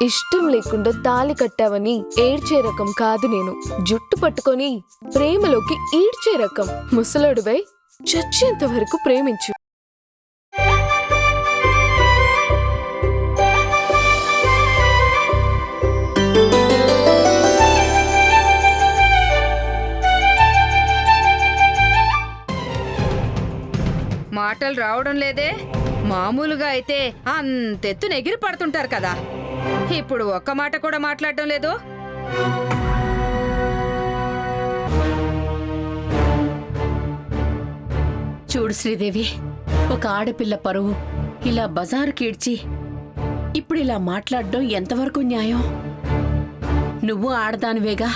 ఇష్టం లేకుండా తాళి కట్టావని ఏడ్చే రకం కాదు నేను. జుట్టు పట్టుకొని ప్రేమలోకి ఈడ్చే రకం. ముసలాడువై చచ్చేంత వరకు ప్రేమించు. మాటలు రావడం లేదే. మామూలుగా అయితే అంతెత్తున ఎగిరి పడుతుంటారు కదా, ఇప్పుడు ఒక్క మాట కూడా మాట్లాడటం లేదు. చూడు శ్రీదేవి, ఒక ఆడపిల్ల పరువు ఇలా బజారు కీడ్చి ఇప్పుడు ఇలా మాట్లాడడం ఎంతవరకు న్యాయం? నువ్వు ఆడదానివేగా,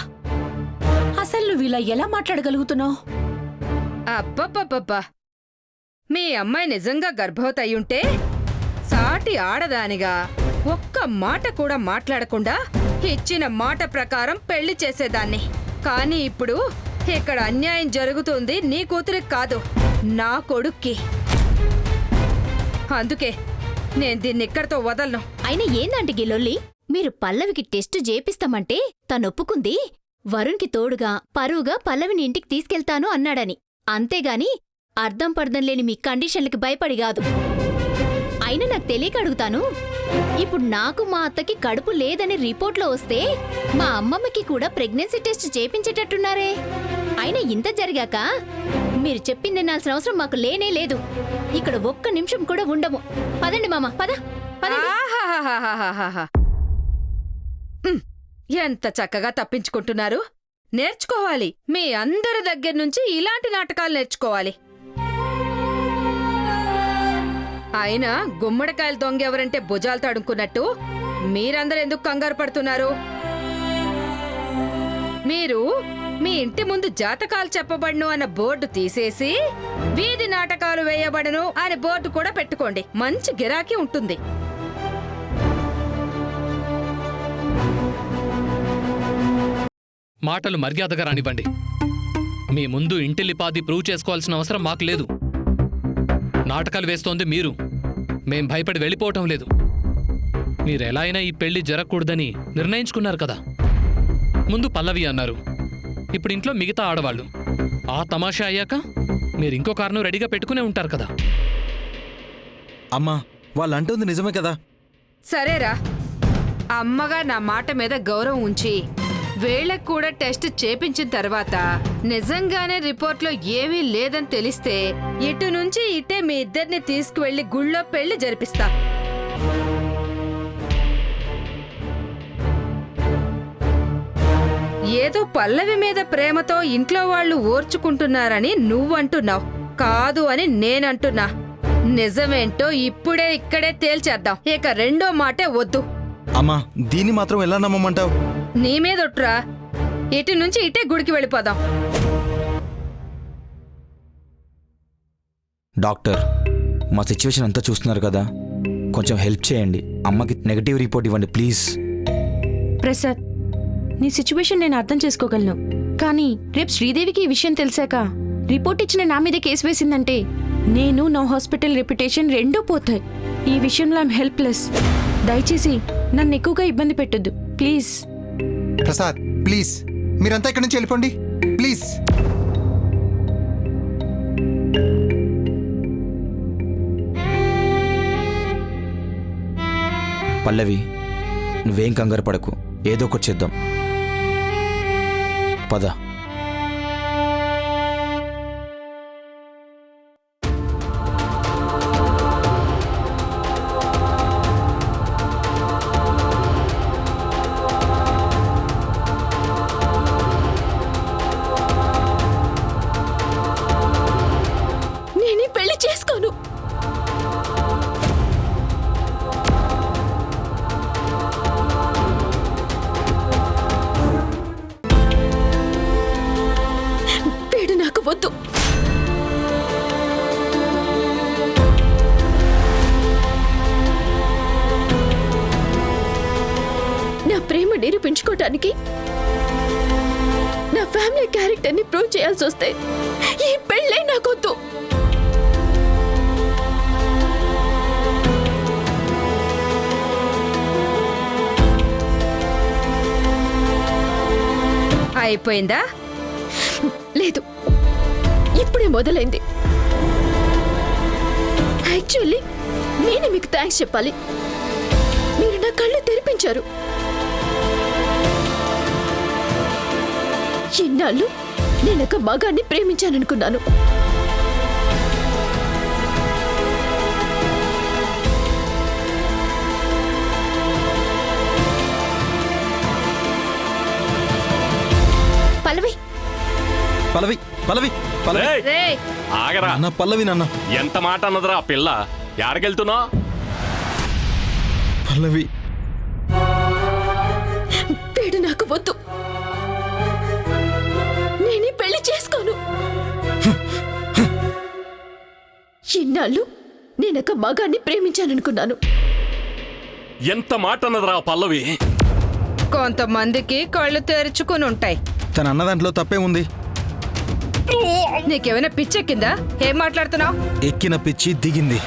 అసలు నువ్వు ఇలా ఎలా మాట్లాడగలుగుతున్నావు? అబ్బబ్బబ్బబ్బా, మీ అమ్మాయి నిజంగా గర్భవతి అయ్యుంటే సాటి ఆడదానిగా ఒక్క మాట కూడా మాట్లాడకుండా ఇచ్చిన మాట ప్రకారం పెళ్లి చేసేదాన్ని. కానీ ఇప్పుడు ఇక్కడ అన్యాయం జరుగుతుంది నీ కూతురికి కాదు, నా కొడుక్కి. అందుకే నేను దీన్ని ఇక్కడితో వదలను. అయినా ఏందంటే గిల్లొల్లి, మీరు పల్లవికి టెస్టు చేపిస్తామంటే తనొప్పుకుంది వరుణ్కి తోడుగా పరువుగా పల్లవిని ఇంటికి తీసుకెళ్తాను అన్నాడని. అంతేగాని అర్థం పర్థం లేని మీ కండిషన్లకి భయపడి కాదు. అయినా నాకు తెలియక అడుగుతాను, ఇప్పుడు నాకు మా అత్తకి కడుపు లేదని రిపోర్ట్లో వస్తే మా అమ్మమ్మకి కూడా ప్రెగ్నెన్సీ టెస్ట్ చేపించేటట్టున్నారే. అయినా ఇంత జరిగాక మీరు చెప్పింది వినాల్సిన అవసరం మాకు లేనే లేదు. ఇక్కడ ఒక్క నిమిషం కూడా ఉండము. పదండి మామ, పద. ఆహాహాహాహాహా. ఎంత చక్కగా తప్పించుకుంటున్నారు. నేర్చుకోవాలి, మీ అందరి దగ్గర నుంచి ఇలాంటి నాటకాలు నేర్చుకోవాలి. అయినా గుమ్మడికాయలు దొంగెవరంటే భుజాలు తడుముకున్నట్టు మీరందరూ ఎందుకు కంగారు పడుతున్నారు? మీరు మీ ఇంటి ముందు జాతకాలు చెప్పబడును అన్న బోర్డు తీసేసి వీధి నాటకాలు వేయబడును అనే బోర్డు కూడా పెట్టుకోండి. మంచి గిరాకీ ఉంటుంది. మాటలు మర్యాదగా రానివ్వండి. మీ ముందు ఇంటిల్లిపాది ప్రూవ్ చేసుకోవాల్సిన అవసరం మాకు లేదు. నాటకాలు వేస్తోంది మీరు, మేం భయపడి వెళ్ళిపోవటం లేదు. మీరెలా అయినా ఈ పెళ్లి జరగకూడదని నిర్ణయించుకున్నారు కదా. ముందు పల్లవి అన్నారు, ఇప్పుడు ఇంట్లో మిగతా ఆడవాళ్ళు. ఆ తమాషా అయ్యాక మీరు ఇంకో కారణం రెడీగా పెట్టుకునే ఉంటారు కదా. అమ్మా, వాళ్ళంటుంది నిజమే కదా. సరేరా, అమ్మగా నా మాట మీద గౌరవం ఉంచి వేళ్లకు కూడా టెస్ట్ చేపించిన తర్వాత నిజంగానే రిపోర్ట్లో ఏమీ లేదని తెలిస్తే ఇటు నుంచి ఇటే మీ ఇద్దరిని తీసుకువెళ్లి గుళ్ళో పెళ్లి జరిపిస్తా. ఏదో పల్లవి మీద ప్రేమతో ఇంట్లో వాళ్ళు ఓర్చుకుంటున్నారని నువ్వంటున్నావు, కాదు అని నేనంటున్నా. నిజమేంటో ఇప్పుడే ఇక్కడే తేల్చేద్దాం. ఇక రెండో మాటే వద్దు. అమ్మా, దీన్ని మాత్రం ఎలా నమ్మమంటావు? నీ మీదొట్రా, ఇటు నుంచి ఇటే గుడికి వెళ్ళిపోదాం. డాక్టర్, మా సిచ్యువేషన్ అంతా చూస్తున్నారు కదా, కొంచెం హెల్ప్ చేయండి. అమ్మకి నెగటివ్ రిపోర్ట్ ఇవ్వండి ప్లీజ్. ప్రసాద్, నీ సిచ్యువేషన్ నేను అర్థం చేసుకోగలను. కానీ రేపు శ్రీదేవికి ఈ విషయం తెలిసాక రిపోర్ట్ ఇచ్చిన నా మీద కేసు వేసిందంటే నేను నా హాస్పిటల్ రెప్యుటేషన్ రెండూ పోతాయి. ఈ విషయంలో ఐమ్ హెల్ప్లెస్. దయచేసి నన్ను ఎక్కువగా ఇబ్బంది పెట్టొద్దు ప్లీజ్. ప్రసాద్ ప్లీజ్, మీరంతా ఇక్కడి నుంచి వెళ్ళిపోండి ప్లీజ్. పల్లవి, నువ్వేం కంగారు పడకు, ఏదో ఒకటి చేద్దాం. పద. నేనే పెళ్లి చేసుకోను. వీడు నాకు వద్దు. నా ప్రేమ నిరూపించుకోవటానికి నా ఫ్యామిలీ క్యారెక్టర్ని ప్రూవ్ చేయాల్సి వస్తే ఈ పెళ్ళే నాకొద్దు. అయిపోయిందా? లేదు, ఇప్పుడే మొదలైంది. యాక్చువల్లీ నేనే మీకు థ్యాంక్స్ చెప్పాలి. మీరు నా కళ్ళు తెరిపించారు. ఇన్నాళ్ళు నేనొక మగాన్ని ప్రేమించాననుకున్నాను. పల్లవి పల్లవి పల్లవి పల్లవి రేయ్, ఆగరా. నాన్న పల్లవి నాన్న ఎంత మాట అన్నదిరా ఆ పిల్ల. యాడకెళ్తున్నా? పల్లవి వీడు నాకు వద్దు. నేనే పెళ్లి చేసుకోను. ఇన్నాళ్ళు నేనొక మగాన్ని ప్రేమించాననుకున్నాను. ఎంత మాట అన్నదిరా ఆ పల్లవి. కొంతమందికి కళ్ళు తెరుచుకుని ఉంటాయి. తన అన్న దాంట్లో తప్పే ఉంది. నీకేమైనా పిచ్చెక్కిందా? ఏం మాట్లాడుతున్నావు? ఎక్కిన పిచ్చి దిగింది.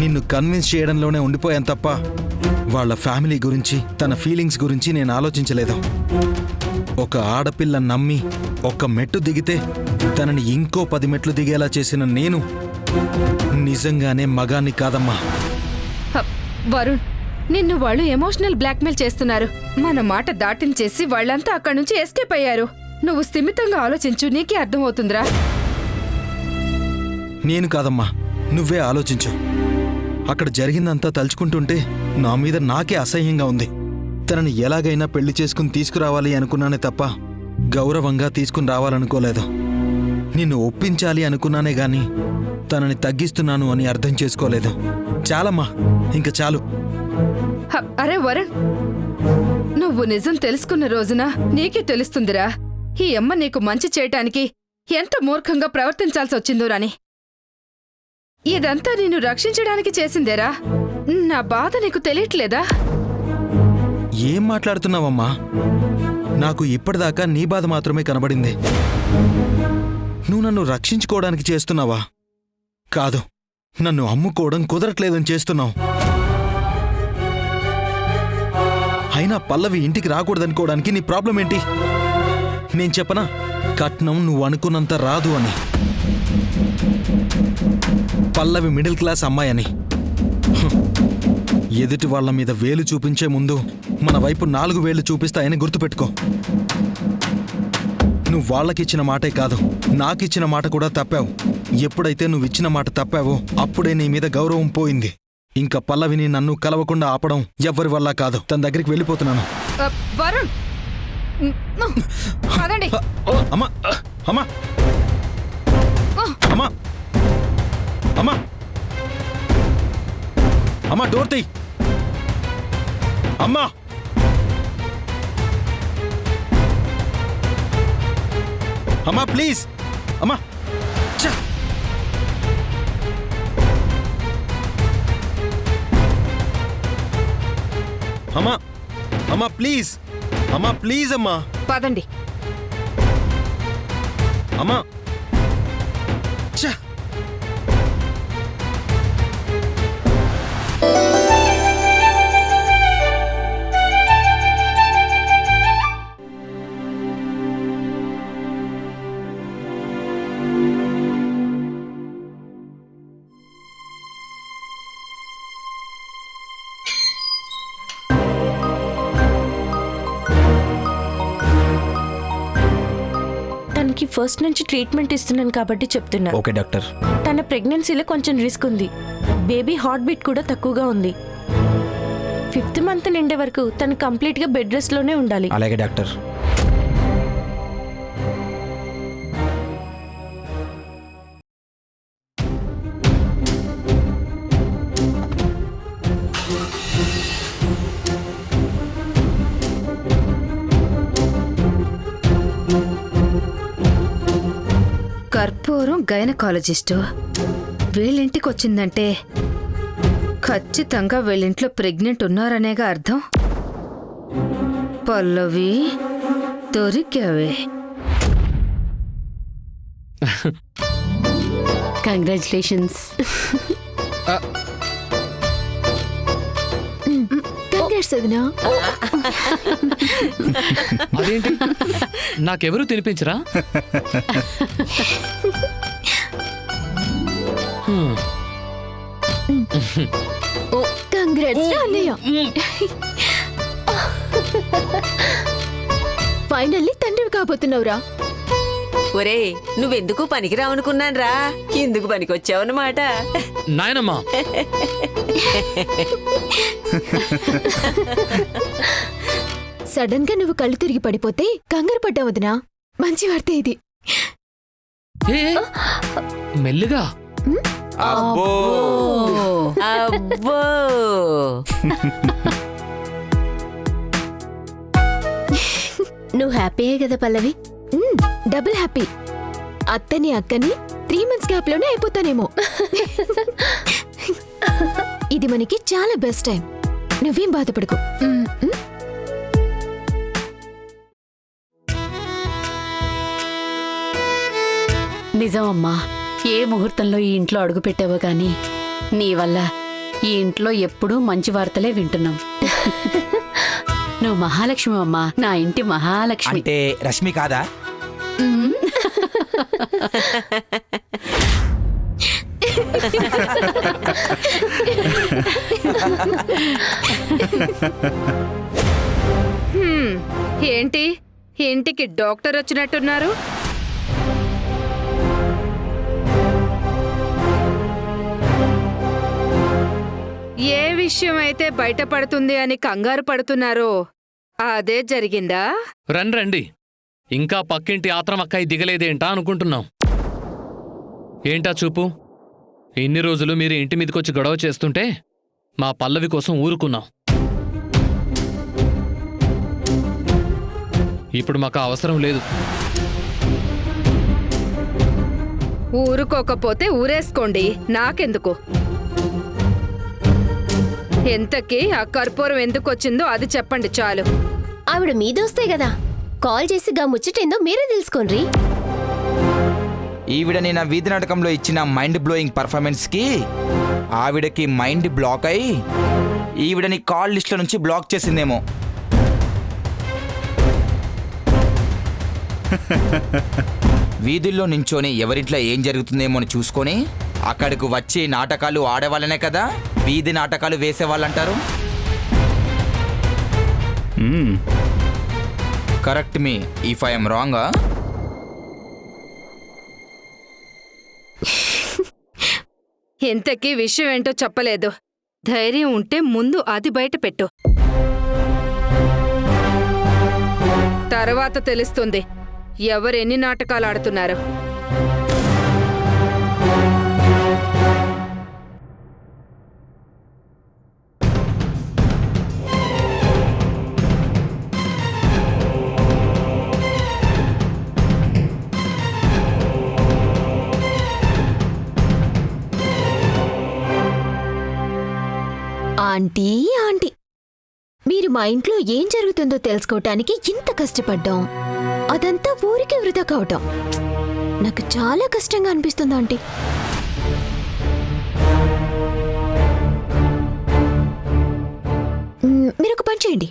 నిన్ను కన్విన్స్ చేయడంలోనే ఉండిపోయాను తప్ప వాళ్ళ ఫ్యామిలీ గురించి, తన ఫీలింగ్స్ గురించి నేను ఆలోచించలేదు. ఒక ఆడపిల్ల నమ్మి ఒక్క మెట్టు దిగితే తనని ఇంకో 10 మెట్లు దిగేలా చేసిన నేను నిజంగానే మగాన్ని కాదమ్మా. వరుణ్, నిన్ను వాళ్ళు ఎమోషనల్ బ్లాక్మెయిల్ చేస్తున్నారు. మన మాట దాటించేసి వాళ్ళంతా అక్కడి నుంచి ఎస్కేప్ అయ్యారు. నువ్వు స్థిమితంగా ఆలోచించు, నీకే అర్థమవుతుందిరా. నేను కాదమ్మా, నువ్వే ఆలోచించు. అక్కడ జరిగిందంతా తలుచుకుంటుంటే నా మీద నాకే అసహ్యంగా ఉంది. తనని ఎలాగైనా పెళ్లి చేసుకుని తీసుకురావాలి అనుకున్నానే తప్ప గౌరవంగా తీసుకుని రావాలనుకోలేదు. నిన్ను ఒప్పించాలి అనుకున్నానే గాని తనని తగ్గిస్తున్నాను అని అర్థం చేసుకోలేదు. చాలమ్మా, ఇంక చాలు. అరే వరుణ్, నువ్వు నిజం తెలుసుకున్న రోజున నీకే తెలుస్తుందిరా ఈ అమ్మ నీకు మంచి చేయటానికి ఎంత మూర్ఖంగా ప్రవర్తించాల్సి వచ్చిందోరని. ఇదంతా నిన్ను రక్షించడానికి చేసిందేరా. నా బాధ నీకు తెలియట్లేదా? ఏం మాట్లాడుతున్నావమ్మా? నాకు ఇప్పటిదాకా నీ బాధ మాత్రమే కనబడింది. నువ్వు నన్ను రక్షించుకోవడానికి చేస్తున్నావా? కాదు, నన్ను అమ్ముకోవడం కుదరట్లేదని చేస్తున్నావు. అయినా పల్లవి ఇంటికి రాకూడదనుకోవడానికి నీ ప్రాబ్లం ఏంటి? నేను చెప్పనా, కట్నం నువ్వు అనుకున్నంత రాదు అని. పల్లవి మిడిల్ క్లాస్ అమ్మాయి అని. ఎదుటి వాళ్ళ మీద వేలు చూపించే ముందు మన వైపు 4 వేలు చూపిస్తాయని గుర్తుపెట్టుకో. నువ్వు వాళ్ళకిచ్చిన మాటే కాదు, నాకిచ్చిన మాట కూడా తప్పావు. ఎప్పుడైతే నువ్విచ్చిన మాట తప్పావో అప్పుడే నీ మీద గౌరవం పోయింది. ఇంకా పల్లవిని నన్ను కలవకుండా ఆపడం ఎవ్వరి వల్ల కాదు. తన దగ్గరికి వెళ్ళిపోతున్నాను. వరుణ్, పదండి. అమ్మా అమ్మా అమ్మా అమ్మా అమ్మా, డోర్ తీ. అమ్మా అమ్మా, ప్లీజ్ అమ్మా. ఛ! అమ్మా అమ్మా, ప్లీజ్ అమ్మా, ప్లీజ్ అమ్మా. పదండి. అమ్మా. ఛ! తనకి ఫస్ట్ నుంచి ట్రీట్మెంట్ ఇస్తున్నాను కాబట్టి చెప్తున్నా. Okay doctor. తన ప్రెగ్నెన్సీలో కొంచెం రిస్క్ ఉంది. బేబీ హార్ట్ బీట్ కూడా తక్కువగా ఉంది. 5th మంత్ నిండే వరకు తను కంప్లీట్గా బెడ్ రెస్ట్లోనే ఉండాలి. అలాగే డాక్టర్. కర్పూరం గైనకాలజిస్టు వీళ్ళింటికి వచ్చిందంటే ఖచ్చితంగా వీళ్ళింట్లో ప్రెగ్నెంట్ ఉన్నారనేగా అర్థం. పల్లవి, దొరికావే. కంగ్రాచులేషన్స్. కంగ్రాట్స్ వదినా. అదేంటి నాకెవరూ తినిపించరా? కంగ్రాట్స్ అన్నయ్య. ఫైనల్లీ తండ్రివి కాబోతున్నావురా. ఒరే నువ్వెందుకు పనికిరావనుకున్నాన్రా, ఎందుకు పనికొచ్చావన్నమాట. నాయనమ్మా, సడన్ గా నువ్వు కళ్ళు తిరిగి పడిపోతే కంగారు పడ్డావు వదినా. మంచి వార్త ఇది. ఏ మెల్లిగా. అబ్బో అబ్బో నువ్వు హ్యాపీయే కదా పల్లవి? Double happy. అత్తని అక్కని 3 months గ్యాప్ లోనే అయిపోతానేమో. ఇది మనకి చాలా బెస్ట్ టైం. నువ్వేం బాధపడకు. నిజమమ్మా, ఏ ముహూర్తంలో ఈ ఇంట్లో అడుగు పెట్టావో గాని నీ వల్ల ఈ ఇంట్లో ఎప్పుడూ మంచి వార్తలే వింటున్నాం. నువ్వు మహాలక్ష్మి అమ్మా, నా ఇంటి మహాలక్ష్మి. అంటే రష్మి కాదా? ఏంటి ఇంటికి డాక్టర్ వచ్చినట్టున్నారు? ఏ విషయం అయితే బయటపడుతుంది అని కంగారు పడుతున్నారో అదే జరిగిందా? రండి, ఇంకా పక్కింటి ఆత్రమక్కాయి దిగలేదేంటా అనుకుంటున్నాం. ఏంటా చూపు? ఇన్ని రోజులు మీరు ఇంటి మీదకొచ్చి గొడవ చేస్తుంటే మా పల్లవి కోసం ఊరుకున్నాం. ఇప్పుడు మాకు అవసరం లేదు. ఊరుకోకపోతే ఊరేసుకోండి, నాకెందుకు. ఎంతకీ ఆ కర్పూరం ఎందుకొచ్చిందో అది చెప్పండి చాలు. ఆవిడ మీ దోస్తే కదా, కాల్ చేసి గా ముచ్చటేందో మీరే తెలుసుకోండి. ఈవిడని నా వీధి నాటకంలో ఇచ్చిన మైండ్ బ్లోయింగ్ పర్ఫార్మెన్స్ కి ఆవిడకి మైండ్ బ్లాక్ అయి ఈవిడని కాల్ లిస్ట్లో నుంచి బ్లాక్ చేసిందేమో. వీధుల్లో నించోని ఎవరింట్లో ఏం జరుగుతుందేమో అని చూసుకొని అక్కడికి వచ్చి నాటకాలు ఆడేవాళ్ళనే కదా వీధి నాటకాలు వేసేవాళ్ళంటారు. Correct me if I'm wrong. ఎంతకీ విషయం ఏంటో చెప్పలేదు. ధైర్యం ఉంటే ముందు అది బయట పెట్టు, తర్వాత తెలుస్తుంది ఎవరెన్ని నాటకాలు ఆడుతున్నారు. ఆంటీ ఆంటీ, మీరు మా ఇంట్లో ఏం జరుగుతుందో తెలుసుకోవటానికి ఇంత కష్టపడ్డాం, అదంతా ఊరికే వృధా కావటం నాకు చాలా కష్టంగా అనిపిస్తుంది ఆంటీ. మీరు ఒక పని చేయండి.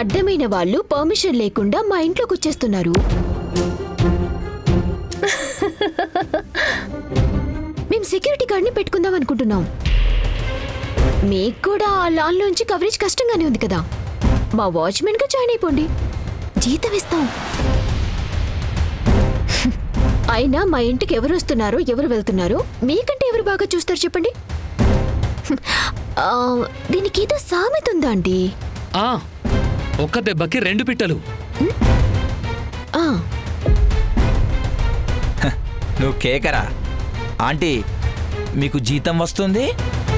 అడ్డమైన వాళ్ళు పర్మిషన్ లేకుండా మా ఇంట్లోకి వచ్చేస్తున్నారు. మేము సెక్యూరిటీ గార్డ్ని పెట్టుకుందాం అనుకుంటున్నాం. మీకు కూడా ఆ లాన్లోంచి కవరేజ్ కష్టంగానే ఉంది కదా, మా వాచ్మెన్గా జాయిన్ అయిపోండి, జీతం ఇస్తాం. అయినా మా ఇంటికి ఎవరు వస్తున్నారో ఎవరు వెళ్తున్నారో మీకంటే ఎవరు బాగా చూస్తారు చెప్పండి. దీనికి ఏదో సామెత ఉందా అండి? ఒక్క దెబ్బకి 2 పిట్టలు. నువ్వు కేకరా ఆంటీ, మీకు జీతం వస్తుంది,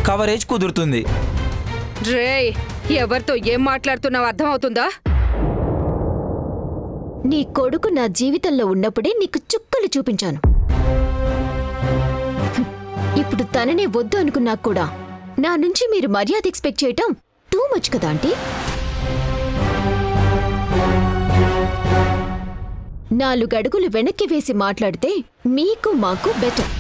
కవరేజ్ కుదురుతుంది. రేయ్, ఎవరితో ఏం మాట్లాడుతున్నావు అర్థమవుతుందా? నీ కొడుకు నా జీవితంలో ఉన్నప్పుడే నీకు చుక్కలు చూపించాను. ఇప్పుడు తననే వద్దు అనుకున్నా కూడా నా నుంచి మీరు మర్యాద ఎక్స్పెక్ట్ చేయటం టూ మచ్ కదా ఆంటీ. 4 అడుగులు వెనక్కి వేసి మాట్లాడితే మీకు మాకు బెటర్.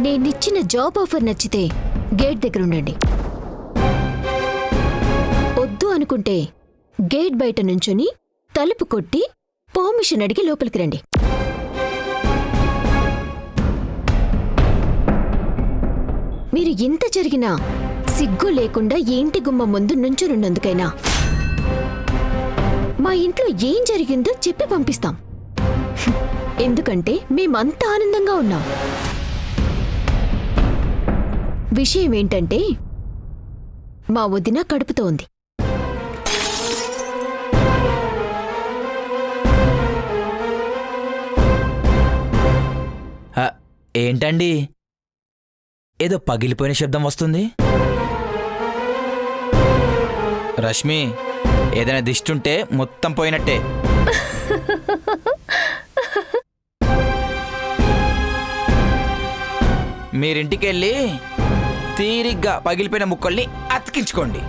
నేనిచ్చిన జాబ్ ఆఫర్ నచ్చితే గేట్ దగ్గర ఉండండి. వద్దు అనుకుంటే గేట్ బయట నుంచుని తలుపు కొట్టి పర్మిషన్ అడిగి లోపలికి రండి. మీరు ఇంత జరిగినా సిగ్గు లేకుండా ఈ ఇంటి గుమ్మ ముందు నుంచునున్నందుకైనా మా ఇంట్లో ఏం జరిగిందో చెప్పి పంపిస్తాం. ఎందుకంటే మేమంతా ఆనందంగా ఉన్నాం. విషయం ఏంటంటే మా వదిన కడుపుతో ఉంది. ఏంటండి ఏదో పగిలిపోయిన శబ్దం వస్తుంది? రష్మి, ఏదైనా దిష్టుంటే మొత్తం పోయినట్టే. మీరింటికెళ్ళి తీరిగ్గా పగిలిపోయిన ముక్కల్ని అతికించుకోండి.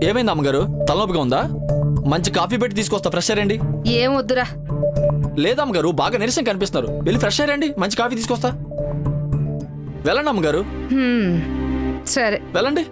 ఏమైంది అమ్మగారు? తలనొప్పిగా ఉందా? మంచి కాఫీ పెట్టి తీసుకొస్తా, ఫ్రెష్ అయ్యండి. ఏం వద్దురా. లేదమ్మగారు, బాగా నీరసం కనిపిస్తున్నారు. వెళ్ళి ఫ్రెష్ అయ్యండి, మంచి కాఫీ తీసుకొస్తా. వెళ్ళండి అమ్మగారు. సరే వెళ్ళండి.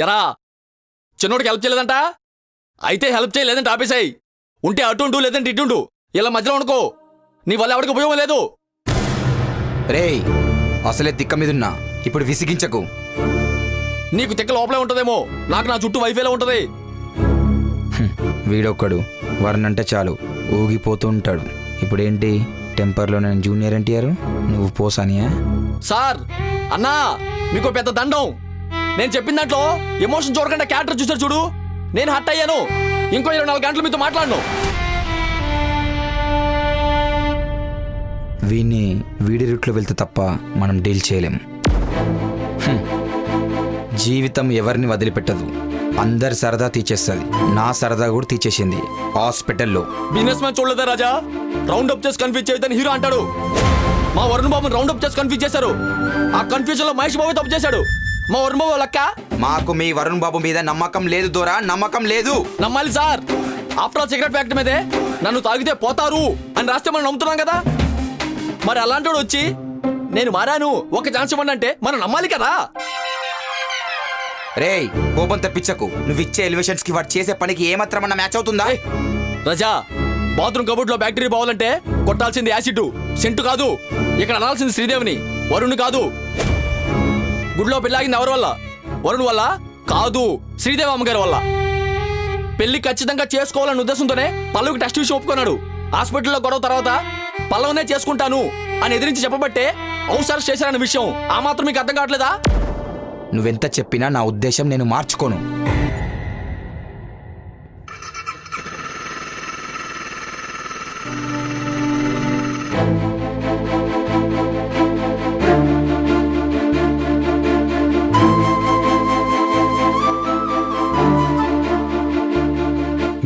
ఎరా, చిన్నోడికి హెల్ప్ చేయలేదంట? అయితే హెల్ప్ చేయలేదంటే ఆపేసాయి. ఉంటే అటుండు లేదంటే ఇటుండు. ఇలా మధ్యలో అనుకో, నీ వల్ల ఎవరికి ఉపయోగం లేదు. రేయ్, అసలే తిక్క మీదున్నా, ఇప్పుడు విసిగించకు. నీకు తిక్క లోపలే ఉంటదేమో, నాకు నా చుట్టూ వైఫైలో ఉంటది. వీడొక్కడు వర్ణంటే చాలు ఊగిపోతూ ఉంటాడు. ఇప్పుడేంటి టెంపర్లో నేను జూనియర్ ఎన్టీఆర్, నువ్వు పోసానియా? సార్, అన్నా, మీకు పెద్ద దండం. నేను చెప్పిన దాంట్లో ఎమోషన్ చూడకుండా క్యారెక్టర్ చూసారు చూడు. నేను హట్ అయ్యాను. ఇంకో 24 గంటలు మీతో మాట్లాడను. వీడి రూట్లో వెళ్తే తప్ప మనం డీల్ చేయలేం. జీవితం ఎవరిని వదిలిపెట్టదు, అందరి సరదా తీచేస్తుంది. నా సరదా కూడా తీచేసింది హాస్పిటల్లో. బిజినెస్ మ్యాన్ చూడలేదా రాజా? రౌండ్ అప్ చేసి కన్ఫ్యూజ్ చేయొద్దని హీరో అంటాడు. మా వరుణ్ బాబుని రౌండ్ అప్ చేసి కన్ఫ్యూజ్ చేశారు. ఆ కన్ఫ్యూజన్ లో మహేష్ బాబు తప్పు చేశాడు. మా వరుణ్ బాబు లక్క. మాకు మీ వరుణ్ బాబు మీద నమ్మకం లేదు దొరా, నమ్మకం లేదు. నమ్మాలి sir. After all cigarette factory మీదే నన్ను తాగితే పోతారు అని రాస్తే మనం నమ్ముతున్నాం కదా. మరి అలాంటి వచ్చి నేను మారాను, ఒక ఛాన్స్ ఇవ్వండి అంటే మనం నమ్మాలి కదా. రేయ్, కోపం తెప్పించకు. నువ్వు ఇచ్చే ఎలివేషన్స్ కి వాడు చేసే పనికి ఏమాత్రమన్నా మ్యాచ్ అవుతుందా? రజా, బాత్రూమ్ కబోర్డ్ లో బ్యాక్టీరియా పోవాలంటే కొట్టాల్సింది యాసిడ్, సెంటు కాదు. ఇక్కడ అనాల్సింది శ్రీదేవిని, వరుణ్ కాదు. గుడిలో పెళ్ళాగింది ఎవరి వల్ల? వరుణ్ వల్ల కాదు, శ్రీదేవి అమ్మగారి వల్ల. పెళ్లి ఖచ్చితంగా చేసుకోవాలన్న ఉద్దేశంతోనే పల్లవికి టెస్ట్ విషయం ఒప్పుకున్నాడు. హాస్పిటల్లో గొడవ తర్వాత పల్లవనే చేసుకుంటాను అని ఎదిరించి చెప్పబట్టే అవసరం చేశారన్న విషయం ఆ మాత్రం మీకు అర్థం కావట్లేదా? నువ్వెంత చెప్పినా నా ఉద్దేశం నేను మార్చుకోను.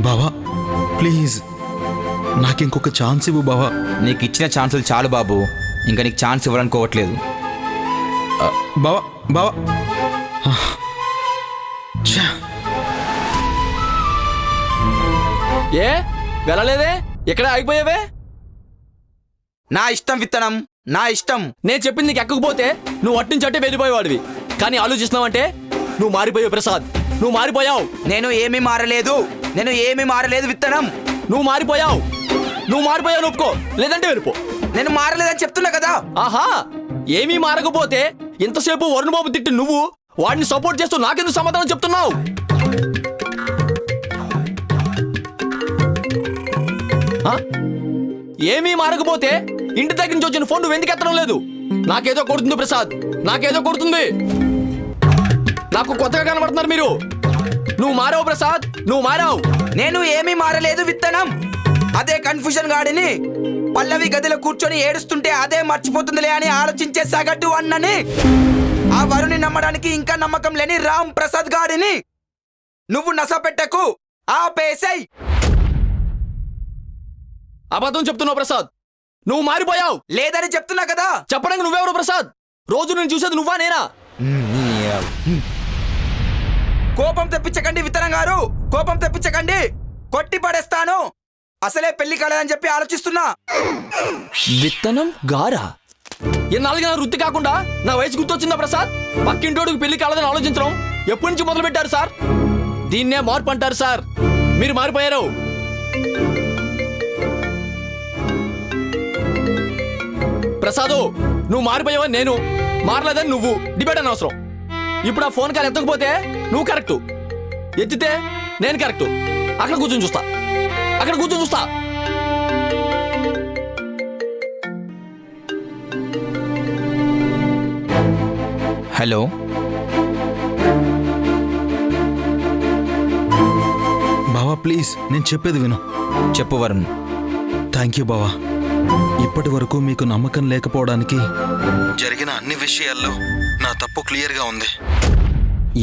బావా, ప్లీజ్ నాకింకొక ఛాన్స్ ఇవ్వు బావా. నీకు ఇచ్చిన ఛాన్సులు చాలు బాబు, ఇంకా నీకు ఛాన్స్ ఇవ్వాలనుకోవట్లేదు. బావా బావా, ఏ వెళ్ళలేదే, ఎక్కడ ఆగిపోయావే? నా ఇష్టం విత్తనం, నా ఇష్టం. నేను చెప్పింది నీకు ఎక్కకపోతే నువ్వు అట్నుంచి అట్టే వెళ్ళిపోయేవాడివి. కానీ ఆలోచిస్తున్నావంటే నువ్వు మారిపోయావు ప్రసాద్, నువ్వు మారిపోయావు. నేను ఏమీ మారలేదు విత్తనం. నువ్వు మారిపోయావు ఒప్పుకో, లేదంటే వెళ్ళిపో. నేను మారలేదని చెప్తున్నా కదా. ఆహా, ఏమీ మారకపోతే ఇంతసేపు వరుణ్ బాబు తిట్టి నువ్వు వాడిని సపోర్ట్ చేస్తూ నాకెందుకు సమాధానం చెప్తున్నావు? ఏమీ మారకపోతే ఇంటి దగ్గర నుంచి వచ్చిన ఫోన్ నువ్వు ఎందుకు ఎత్తడం లేదు? నాకేదో కొడుతుంది ప్రసాద్, నాకేదో కొడుతుంది. నాకు కొత్తగా కనబడుతున్నారు మీరు. నువ్వు మారావు ప్రసాద్, నువ్వు మారావు. నేను ఏమీ మారలేదు విత్తనం. అదే కన్ఫ్యూజన్ గాడిని పల్లవి గదిలో కూర్చొని ఏడుస్తుంటే అదే మర్చిపోతుందిలే అని ఆలోచించే సగటు అన్నని, ఆ వరుని నమ్మడానికి ఇంకా నమ్మకం లేని రామ్ ప్రసాద్ గాడిని నువ్వు నసపెట్టకు, ఆపేసై. అబద్ధం చెప్తున్నావు ప్రసాద్, నువ్వు మారిపోయావు. లేదని చెప్తున్నా కదా. చెప్పడానికి నువ్వెవరు ప్రసాద్? రోజు నేను చూసేది నువ్వా నేనా? కోపం తెప్పించకండి విత్తనం గారు, కోపం తెప్పించకండి. కొట్టి పడేస్తాను. అసలే పెళ్లి కాలేదని చెప్పి ఆలోచిస్తున్నా. విత్తనం గారా? ఎన్నాళ్ళుగా నా వృత్తి కాకుండా నా వయసు గుర్తొచ్చిందా ప్రసాద్? పక్కింటోడికి పెళ్లి కాలేదని ఆలోచించడం ఎప్పటి నుంచి మొదలు పెట్టారు సార్? దీన్నే మార్పు అంటారు సార్. మీరు మారిపోయారు. ప్రసాదు, నువ్వు మారిపోయావని నేను, మారలేదని నువ్వు. డిబేట్ అనవసరం. ఇప్పుడు ఆ ఫోన్ కాల్ ఎత్తకపోతే నువ్వు కరెక్టు, ఎత్తితే నేను కరెక్టు. అక్కడ కూర్చొని చూస్తా, అక్కడ కూర్చొని చూస్తా. హలో, బావా ప్లీజ్, నేను చెప్పేది విను. చెప్పు వరుణ్. థ్యాంక్ యూ బావా. ఇప్పటి వరకు మీకు నమ్మకం లేకపోవడానికి జరిగిన అన్ని విషయాల్లో నా తప్పు క్లియర్గా ఉంది.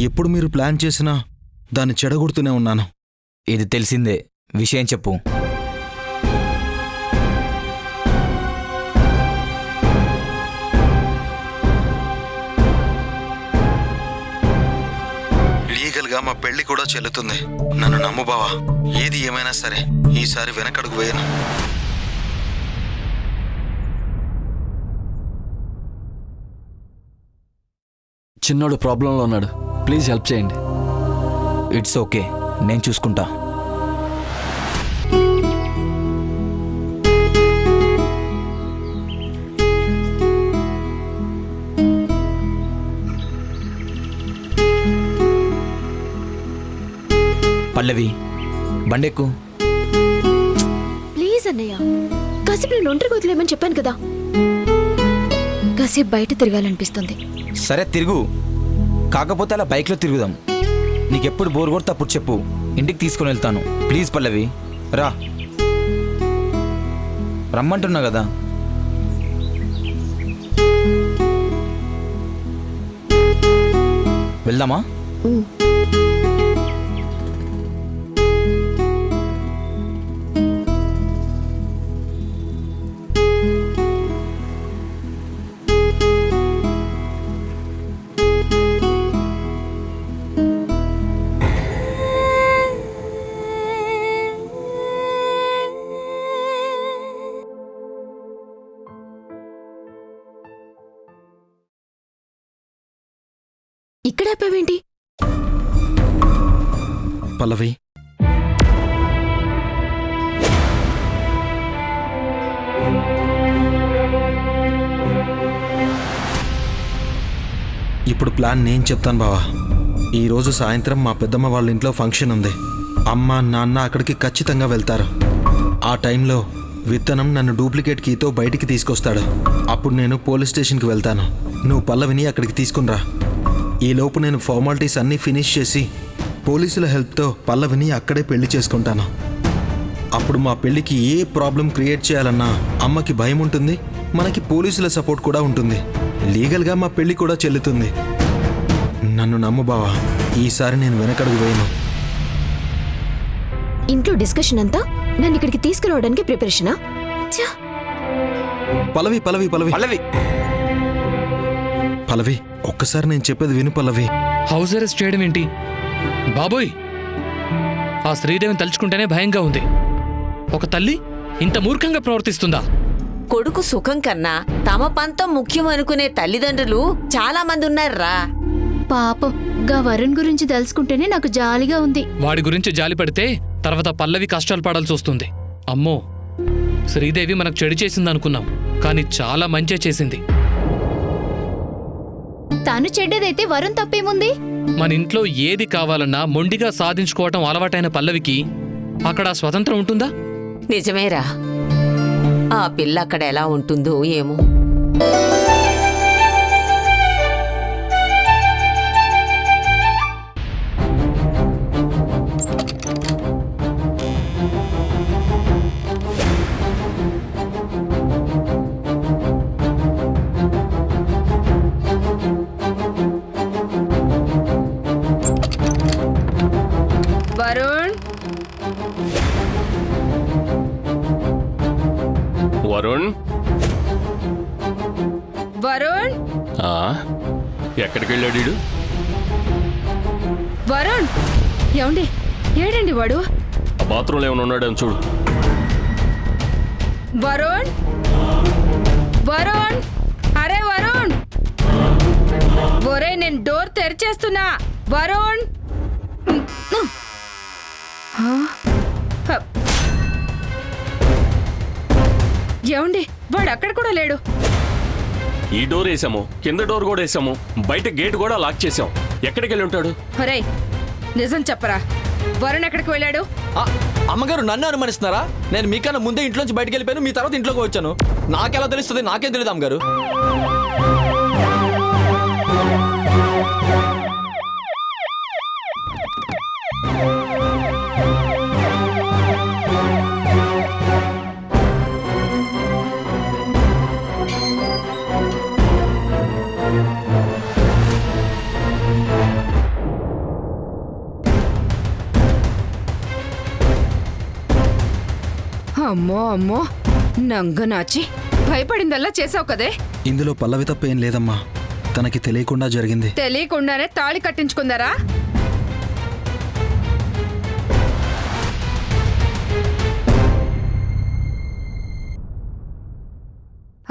ఎప్పుడు మీరు ప్లాన్ చేసినా దాన్ని చెడగొడుతూనే ఉన్నాను. ఇది తెలిసిందే, విషయం చెప్పు. లీగల్గా మా పెళ్లి కూడా చెల్లుతుంది. నన్ను నమ్ము బావా. ఏది ఏమైనా సరే ఈసారి వెనకడుగు వేయను. చిన్నోడు ప్రాబ్లంలో ఉన్నాడు, ప్లీజ్ హెల్ప్ చేయండి. ఇట్స్ ఓకే, నేను చూసుకుంటా. పల్లవి, బండెక్కు. ప్లీజ్ అన్నయ్య, కాసేపు నేను ఒంటరి వదిలేమని చెప్పాను కదా. కాసేపు బయట తిరగాలనిపిస్తుంది. సరే తిరుగు, కాకపోతే అలా బైక్లో తిరుగుదాం. నీకెప్పుడు బోర్ కొడితే అప్పుడు చెప్పు, ఇంటికి తీసుకుని వెళ్తాను. ప్లీజ్ పల్లవి రా, రమ్మంటున్నా కదా. వెళ్దామా? ఇక్కడ ఆపావేంటి? పల్లవి, ఇప్పుడు ప్లాన్ నేను చెప్తాను బావా. ఈరోజు సాయంత్రం మా పెద్దమ్మ వాళ్ళ ఇంట్లో ఫంక్షన్ ఉంది. అమ్మ నాన్న అక్కడికి ఖచ్చితంగా వెళ్తారు. ఆ టైంలో విత్తనం నన్ను డూప్లికేట్ కీతో బయటికి తీసుకొస్తాడు. అప్పుడు నేను పోలీస్ స్టేషన్కి వెళ్తాను. నువ్వు పల్లవిని అక్కడికి తీసుకునిరా. ఈలోపు నేను ఫార్మాలిటీస్ అన్నీ ఫినిష్ చేసి పోలీసుల హెల్ప్తో పల్లవిని అక్కడే పెళ్లి చేసుకుంటాను. అప్పుడు మా పెళ్లికి ఏ ప్రాబ్లం క్రియేట్ చేయాలన్నా అమ్మకి భయం ఉంటుంది, మనకి పోలీసుల సపోర్ట్ కూడా ఉంటుంది. లీగల్గా మా పెళ్లి కూడా చెల్లుతుంది. నన్ను నమ్ము బావా, ఈసారి నేను వెనకడుగు వేయను. ఇంట్లో డిస్కషన్ అంతా నన్ను ఇక్కడికి తీసుకురావడానికి ప్రిపరేషనా? పల్లవి పల్లవి పల్లవి పల్లవి పల్లవి, ఒక్కసారి నేను చెప్పేది విను పల్లవి. హౌస్ అరెస్ట్ చేయడం ఏంటి బాబోయ్? ఆ శ్రీదేవిని తలుచుకుంటేనే భయంగా ఉంది. ఒక తల్లి ఇంత మూర్ఖంగా ప్రవర్తిస్తుందా? కొడుకు సుఖం కన్నా తమ పంతం ముఖ్యం అనుకునే తల్లిదండ్రులు చాలా మంది ఉన్నారా. పాపం గా వరుణ్ గురించి తెలుసుకుంటేనే నాకు జాలిగా ఉంది. వాడి గురించి జాలి పడితే తర్వాత పల్లవి కష్టాలు పడాల్సి వస్తుంది. అమ్మో, శ్రీదేవి మనకు చెడు చేసింది అనుకున్నాం, కానీ చాలా మంచే చేసింది. తను చెడ్డదైతే వరుణ్ తప్పేముంది? మన ఇంట్లో ఏది కావాలన్నా మొండిగా సాధించుకోవటం అలవాటైన పల్లవికి అక్కడ ఆ స్వతంత్రం ఉంటుందా? నిజమేరా, ఆ పిల్ల అక్కడ ఎలా ఉంటుందో ఏమో. వరుణ్, వరుణ్ వరుణ్, ఆ, ఎక్కడికి వెళ్ళాడు వీడు? వరుణ్, ఏమండి? ఏడండి వాడు? ఆ బాత్రూంలో ఏమైనా ఉన్నాడని చూడు. వరుణ్, వరుణ్, అరే వరుణ్! ఒరే, నేను డోర్ తెరిచేస్తున్నా. వరుణ్! ఏమండి? వాడు అక్కడ కూడా లేడు. ఈ డోర్ వేసాము, కింద డోర్ కూడా వేసాము, బయట గేట్ కూడా లాక్ చేసాం. ఎక్కడికి వెళ్ళి ఉంటాడు? ఒరే, నిజం చెప్పరా, వరుణ్ ఎక్కడికి వెళ్ళాడు? అమ్మగారు నన్ను అనుమానిస్తున్నారా? నేను మీకన్నా ముందే ఇంట్లోంచి బయటకు వెళ్ళిపోయాను, మీ తర్వాత ఇంట్లోకి వచ్చాను. నాకెలా తెలుస్తుంది? నాకేం తెలియదు అమ్మగారు. అమ్మో అమ్మో, నంగనాచి భయపడిందల్లా చేసావు కదే. ఇందులో పల్లవి తప్పేం లేదమ్మా, తనకి తెలియకుండా జరిగింది. తెలియకుండానే తాళి కట్టించుకుందారా?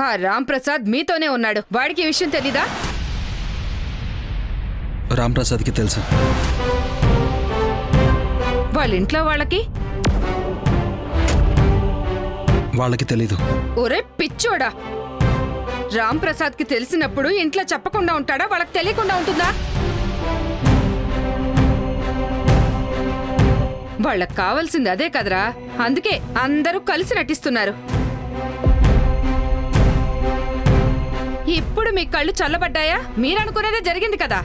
ఆ రాంప్రసాద్ మీతోనే ఉన్నాడు, వాడికి ఈ విషయం తెలీదా? రాంప్రసాద్కి తెలుసు. వాళ్ళ ఇంట్లో వాళ్ళకి తెలీదు. ఒరే పిచ్చోడా, రాంప్రసాద్కి తెలిసినప్పుడు ఇంట్లో చెప్పకుండా ఉంటాడా? వాళ్ళకి తెలియకుండా ఉంటుందా? వాళ్ళకి కావాల్సింది అదే కదరా, అందుకే అందరూ కలిసి నటిస్తున్నారు. ఇప్పుడు మీ కళ్ళు చల్లబడ్డాయా? మీరనుకునేదే జరిగింది కదా.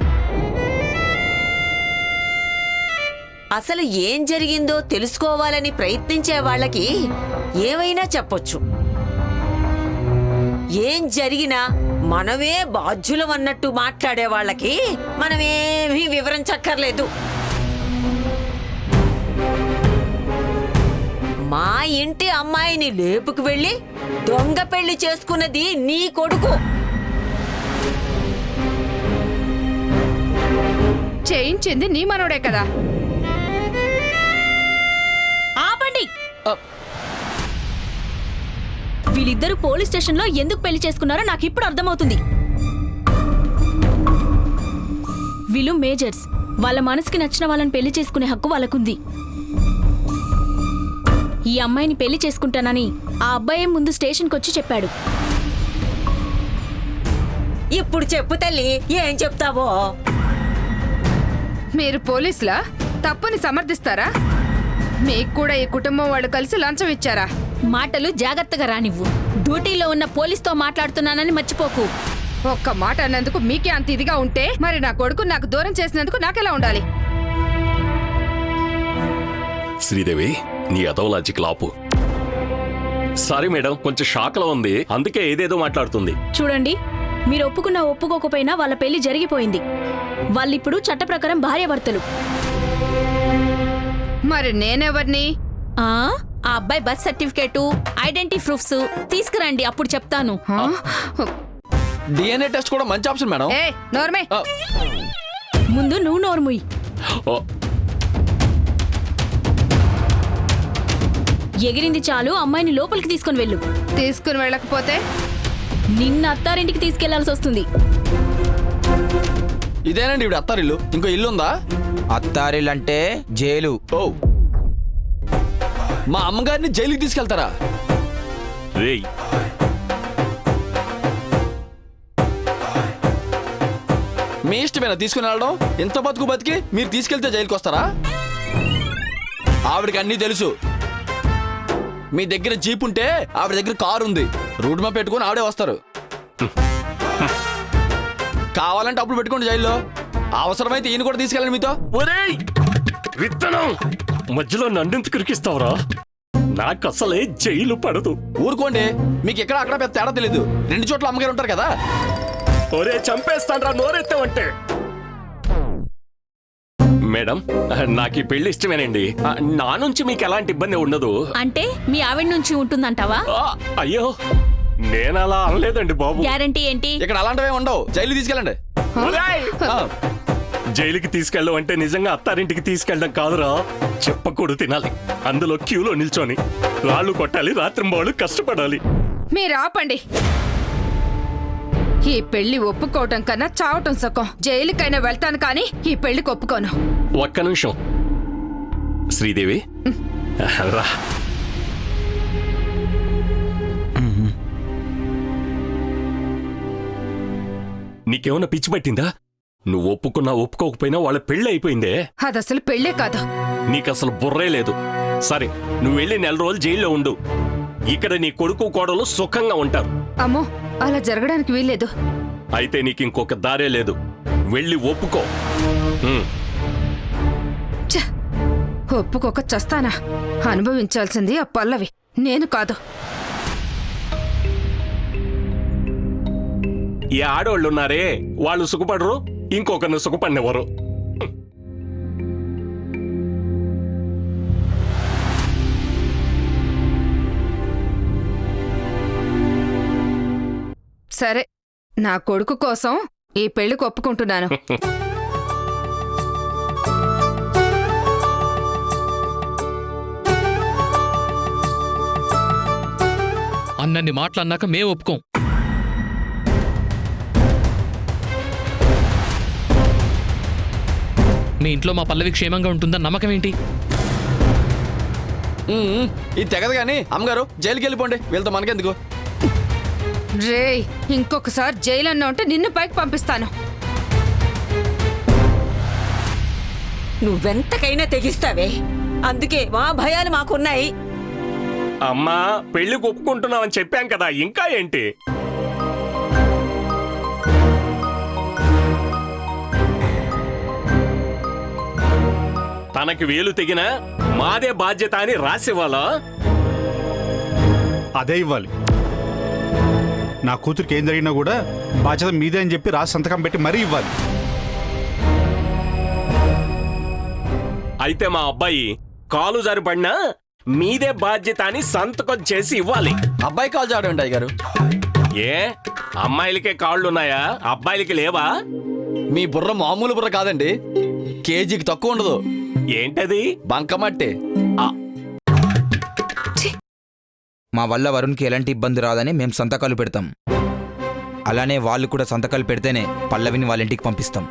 అసలు ఏం జరిగిందో తెలుసుకోవాలని ప్రయత్నించే వాళ్ళకి ఏమైనా చెప్పొచ్చు. ఏం జరిగినా మనమే బాధ్యులం అన్నట్టు మాట్లాడే వాళ్ళకి మనమేమీ వివరించక్కర్లేదు. మా ఇంటి అమ్మాయిని లేపుకు వెళ్ళి దొంగ పెళ్లి చేసుకున్నది నీ కొడుకు. చేయించింది నీ మనోడే కదా. ఆపండి! వీళ్ళిద్దరూ పోలీస్ స్టేషన్లో ఎందుకు పెళ్లి చేసుకున్నారో నాకు ఇప్పుడు అర్థమవుతుంది. వీళ్ళు మేజర్స్, వాళ్ళ మనసుకి నచ్చిన వాళ్ళని పెళ్లి చేసుకునే హక్కు వాళ్ళకుంది. ఈ అమ్మాయిని పెళ్లి చేసుకుంటానని ఆ అబ్బాయి ముందు స్టేషన్కి వచ్చి చెప్పాడు. ఇప్పుడు చెప్పు తల్లి, ఏం చెప్తావో? మీరు పోలీసులా? తప్పుని సమర్థిస్తారా? మీకు కూడా ఈ కుటుంబం వాళ్ళు కలిసి లంచం ఇచ్చారా? మాటలు జాగ్రత్తగా రానివ్వు. డ్యూటీలో ఉన్న పోలీస్తో మాట్లాడుతున్నానని మర్చిపోకు. ఒక్క మాట అన్నందుకు మీకే అంత ఇదిగా ఉంటే మరి నా కొడుకు నాకు దూరం చేసినందుకు నాకెలా ఉండాలి? శ్రీదేవి, నీ అదవలాజిక్ లాపు. సారీ మేడం, కొంచెం షాక్లో ఉంది, అందుకే ఏదేదో మాట్లాడుతుంది. చూడండి, మీరు ఒప్పుకున్నా ఒప్పుకోకపోయినా వాళ్ళ పెళ్లి జరిగిపోయింది. వాళ్ళిప్పుడు చట్ట ప్రకారం భార్యాభర్తలు. మరి నేనెవర్ని? ఆ అబ్బాయి బర్త్ సర్టిఫికేటు, ఐడెంటిటీ ప్రూఫ్స్ తీసుకురండి, అప్పుడు చెప్తాను. డిఎన్ఏ టెస్ట్ కూడా మంచి ఆప్షన్ మేడం. ఏ నోర్మే, ముందు నువ్వు నోర్ముయ్. ఎగిరింది చాలు, అమ్మాయిని లోపలికి తీసుకుని వెళ్ళు. తీసుకుని వెళ్ళకపోతే నిన్న అత్తారింటికి తీసుకెళ్లాల్సి వస్తుంది. ఇదేనండి ఇప్పుడు అత్తారిల్లు, ఇంకో ఇల్లు ఉందా? అత్తారిల్లంటే జైలు. ఓ, మా అమ్మగారిని జైలుకి తీసుకెళ్తారా? రేయ్, మీ ఇష్టమేనా తీసుకుని వెళ్ళడం? ఎంత బతుకు బతికి మీరు తీసుకెళ్తే జైలుకి వస్తారా? ఆవిడకి అన్నీ తెలుసు. మీ దగ్గర జీప్ ఉంటే ఆవిడ దగ్గర కారు ఉంది. రూట్ మ్యాప్ పెట్టుకుని ఆవిడే వస్తారు. కావాలంటే అప్పులు పెట్టుకోండి జైల్లో. అవసరమైతే ఈయన కూడా తీసుకెళ్ళండి మీతో. ఒరేయ్ విత్తనం, మధ్యలో నన్నెందుకు ఇరికిస్తావురా? నాకు అసలే జైలు పడదు. ఊరుకోండి, మీకు ఎక్కడ అక్కడ పెద్ద తేడా తెలీదు. 2 చోట్ల అమ్మగారు ఉంటారు కదా. ఒరే చంపేస్తాన్రా నోరెత్తావంటే. మేడం, నాకు ఈ పెళ్లి ఇష్టమేనండి. నా నుంచి మీకు ఎలాంటి ఇబ్బంది ఉండదు. అంటే మీ ఆవిడ నుంచి ఉంటుందంటావా? అయ్యో, నేను అలా అనలేదండి బాబు. గ్యారంటీ ఏంటి? ఇక్కడ అలాంటివే ఉండవు. జైలు తీసుకెళ్ళండి. జైలుకి తీసుకెళ్ళడం అంటే నిజంగా అత్తారింటికి తీసుకెళ్ళడం కాదురా. చెప్పకూడదు తినాలి, అందులో క్యూలో నిల్చొని రాళ్ళు కొట్టాలి, రాత్రింబాళ్ళు కష్టపడాలి. మీరు ఆపండి. ఈ పెళ్లి ఒప్పుకోవటం కన్నా చావటం సుఖం. జైలుకైనా వెళ్తాను కానీ ఈ పెళ్లికి ఒప్పుకోను. ఒక్క నిమిషం శ్రీదేవి, రా. నీకేమన్నా పిచ్చి పట్టిందా? నువ్వు ఒప్పుకున్నా ఒప్పుకోకపోయినా వాళ్ళ పెళ్లి అయిపోయిందే. అదసలు పెళ్లే కాదు. నీకసలు బుర్రే లేదు. సరే, నువ్వు వెళ్ళి 4 రోజులు జైల్లో ఉండు. ఇక్కడ నీ కొడుకు కోడలు సుఖంగా ఉంటారు. అమ్మో, అలా జరగడానికి వీల్లేదు. అయితే నీకు ఇంకొక దారే లేదు. వెళ్ళి ఒప్పుకో. ఒప్పుకోక చస్తానా? అనుభవించాల్సింది ఆ పల్లవి, నేను కాదు. ఈ ఆడోళ్ళున్నారే, వాళ్ళు సుఖపడరు, ఇంకొకరిని సుఖపడినెవరు. సరే, నా కొడుకు కోసం ఈ పెళ్లికి ఒప్పుకుంటున్నాను. అన్నన్ని మాటలన్నాక మేము ఒప్పుకోం. మీ ఇంట్లో మా పల్లవి క్షేమంగా ఉంటుందని నమ్మకం ఏంటి? ఇది తెగదు కానీ అమ్మగారు జైలుకి వెళ్ళిపోండి. వీళ్ళతో మనకెందుకు? రేయ్, ఇంకొకసారి జైలు అన్నా ఉంటే నిన్ను పైకి పంపిస్తాను. నువ్వెంతకైనా తెగిస్తావే, అందుకే మా భయాలు మాకున్నాయి. అమ్మా, పెళ్లికి ఒప్పుకుంటున్నావని చెప్పాం కదా, ఇంకా ఏంటి? తనకి వేలు తెగినా మాదే బాధ్యత అని రాసివ్వాలా? అదే ఇవ్వాలి. నా కూతురికి ఏం జరిగినా కూడా బాధ్యత మీదే అని చెప్పి రాసి సంతకం పెట్టి మరీ ఇవ్వాలి. అయితే మా అబ్బాయి కాలు జారిపడినా మీదే బాధ్యత అని సంతకం చేసి ఇవ్వాలి. అబ్బాయి కాల్ చేయడం అయ్యగారు. ఏ అమ్మాయిలకే కాళ్ళున్నాయా, అబ్బాయిలకి లేవా? మీ బుర్ర మామూలు బుర్ర కాదండి, కేజీకి తక్కువ ఉండదు. ఏంటది? బంకమట్టి. మా వల్ల వరుణ్కి ఎలాంటి ఇబ్బంది రాదని మేము సంతకాలు పెడతాం. అలానే వాళ్ళు కూడా సంతకాలు పెడితేనే పల్లవిని వాళ్ళ ఇంటికి పంపిస్తాం.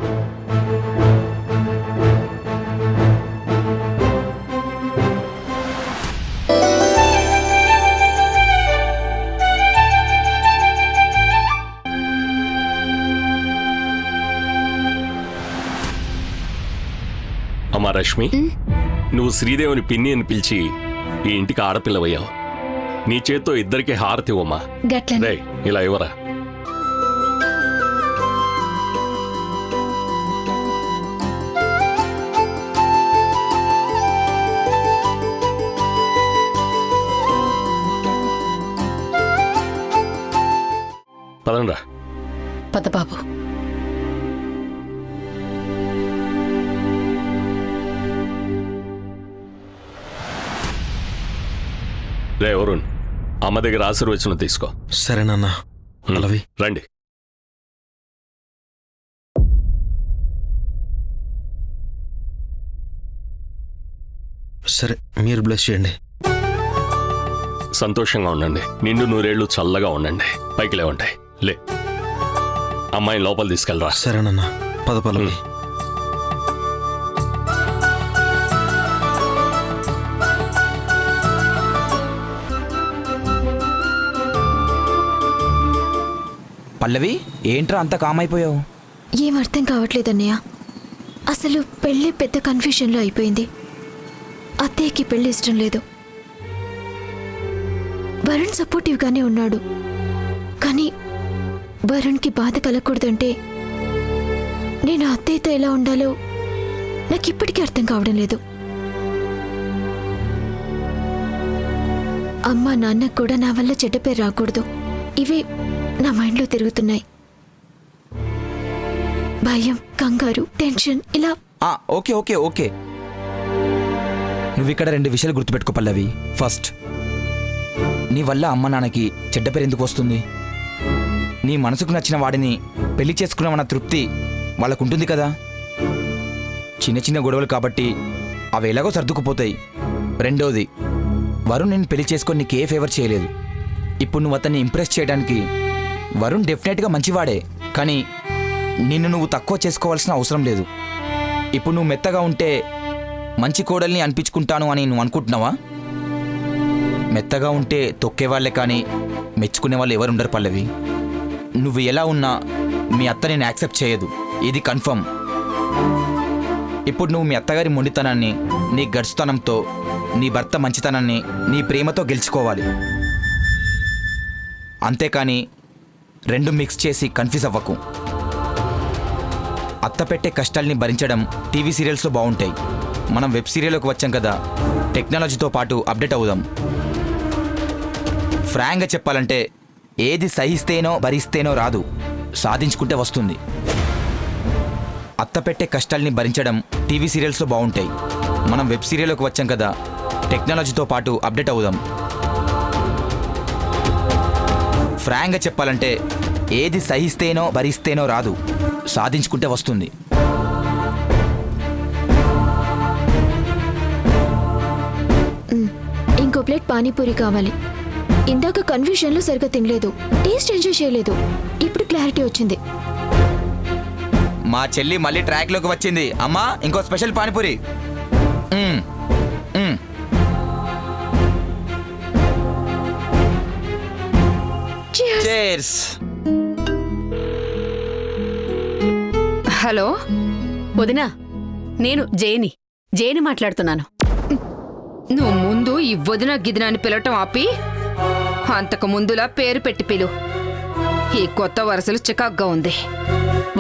అమ్మా రష్మి, నువ్వు శ్రీదేవిని పిన్ని అని పిలిచి ఈ ఇంటికి ఆడపిల్లవయ్యావు. నీ చేత్తో ఇద్దరికి హారతి ఇవ్వమ్మా. గట్లనే. రేయ్, ఇలా ఇవ్వరా. పదండ్రా. పద బాబు. రే వరుణ్, అమ్మ దగ్గర ఆశీర్వచనం తీసుకో. సరేనన్నా. పల్లవి రండి. సరే, మీరు బ్లెస్ చేయండి. సంతోషంగా ఉండండి, నిండు 100 ఏళ్ళు చల్లగా ఉండండి. పైకి లేవండి. లే, అమ్మాయిని లోపల తీసుకెళ్ళరా. సరేనన్నా. పద పల్లవి. పల్లవి, ఏంట్రా అంత కామైపోయావు? ఏం అర్థం కావట్లేదన్నయ్య. అసలు పెళ్ళి పెద్ద కన్ఫ్యూషన్లో అయిపోయింది. అత్తయ్యకి పెళ్లి ఇష్టం లేదు. వరుణ్ సపోర్టివ్గానే ఉన్నాడు. కానీ వరుణ్కి బాధ కలగకూడదంటే నేను అత్తయ్యతో ఎలా ఉండాలో నాకు ఇప్పటికీ అర్థం కావడం లేదు. అమ్మ నాన్నకు కూడా నా వల్ల చెడ్డ పేరు రాకూడదు. ఇవి నా మైండ్లో తిరుగుతున్నాయి. భయం, కంగారు, టెన్షన్ ఇలా. ఓకే ఓకే ఓకే నువ్వు ఇక్కడ 2 విషయాలు గుర్తుపెట్టుకో పల్లవి. ఫస్ట్, నీ వల్ల అమ్మ నాన్నకి చెడ్డ పేరు ఎందుకు వస్తుంది? నీ మనసుకు నచ్చిన వాడిని పెళ్లి చేసుకున్నామన్న తృప్తి వాళ్ళకుంటుంది కదా. చిన్న చిన్న గొడవలు కాబట్టి అవి ఎలాగో సర్దుకుపోతాయి. రెండోది, వరుణ్ నేను పెళ్లి చేసుకొని నీకే ఫేవర్ చేయలేదు. ఇప్పుడు నువ్వు అతన్ని ఇంప్రెస్ చేయడానికి వరుణ్ డెఫినెట్గా మంచివాడే, కానీ నిన్ను నువ్వు తక్కువ చేసుకోవాల్సిన అవసరం లేదు. ఇప్పుడు నువ్వు మెత్తగా ఉంటే మంచి కోడల్ని అనిపించుకుంటాను అని నువ్వు అనుకుంటున్నావా? మెత్తగా ఉంటే తొక్కేవాళ్లే కానీ మెచ్చుకునే వాళ్ళు ఎవరుండరు పల్లవి. నువ్వు ఎలా ఉన్నా మీ అత్త నేను యాక్సెప్ట్ చేయదు, ఇది కన్ఫర్మ్. ఇప్పుడు నువ్వు మీ అత్తగారి మొండితనాన్ని నీ గడుచుతనంతో, నీ భర్త మంచితనాన్ని నీ ప్రేమతో గెలుచుకోవాలి. అంతేకాని 2 మిక్స్ చేసి కన్ఫ్యూజ్ అవ్వకు. అత్త పెట్టే కష్టాల్ని భరించడం టీవీ సీరియల్స్లో బాగుంటాయి. మనం వెబ్ సీరియల్లోకి వచ్చాం కదా, టెక్నాలజీతో పాటు అప్డేట్ అవుదాం. ఫ్రాంక్గా చెప్పాలంటే ఏది సహిస్తేనో భరిస్తేనో రాదు, సాధించుకుంటే వస్తుంది. అత్త పెట్టే కష్టాల్ని భరించడం టీవీ సీరియల్స్లో బాగుంటాయి. మనం వెబ్ సీరియల్లోకి వచ్చాం కదా, టెక్నాలజీతో పాటు అప్డేట్ అవుదాం. ఫ్రాంక్గా చెప్పాలంటే ఏది సహిస్తేనో భరిస్తేనో రాదు, సాధించుకుంటే వస్తుంది. ఇంకో ప్లేట్ పానీపూరి కావాలి. ఇందాక కన్ఫ్యూషన్లో సరిగ్గా తినలేదు, టేస్ట్ ఎంజాయ్ చేయలేదు. ఇప్పుడు క్లారిటీ వచ్చింది. మా చెల్లి మళ్ళీ ట్రాక్లోకి వచ్చింది. అమ్మా, ఇంకో స్పెషల్ పానీపూరి. Cheers. హలో వదినా, నేను జేని మాట్లాడుతున్నాను. నువ్వు ముందు ఈ వదిన గిదిన అని పిలవటం ఆపి అంతకు ముందులా పేరు పెట్టి పిలు. ఈ కొత్త వరసలు చికాగ్గా ఉంది.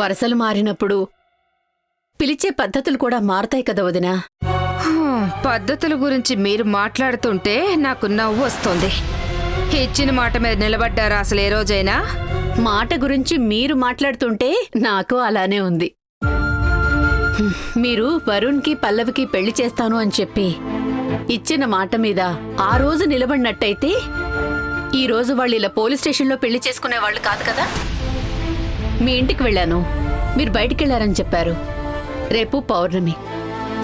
వరసలు మారినప్పుడు పిలిచే పద్ధతులు కూడా మారతాయి కదా వదినా. పద్ధతుల గురించి మీరు మాట్లాడుతుంటే నాకు నవ్వు వస్తుంది. ఇచ్చిన మాట మీద నిలబడ్డారా అసలు ఏ రోజైనా? మాట గురించి మీరు మాట్లాడుతుంటే నాకు అలానే ఉంది. మీరు వరుణ్కి పల్లవికి పెళ్లి చేస్తాను అని చెప్పి ఇచ్చిన మాట మీద ఆ రోజు నిలబడినట్టయితే ఈ రోజు వాళ్ళు ఇలా పోలీస్ స్టేషన్లో పెళ్లి చేసుకునేవాళ్ళు కాదు కదా. మీ ఇంటికి వెళ్ళాను, మీరు బయటికెళ్లారని చెప్పారు. రేపు పౌర్ణమి,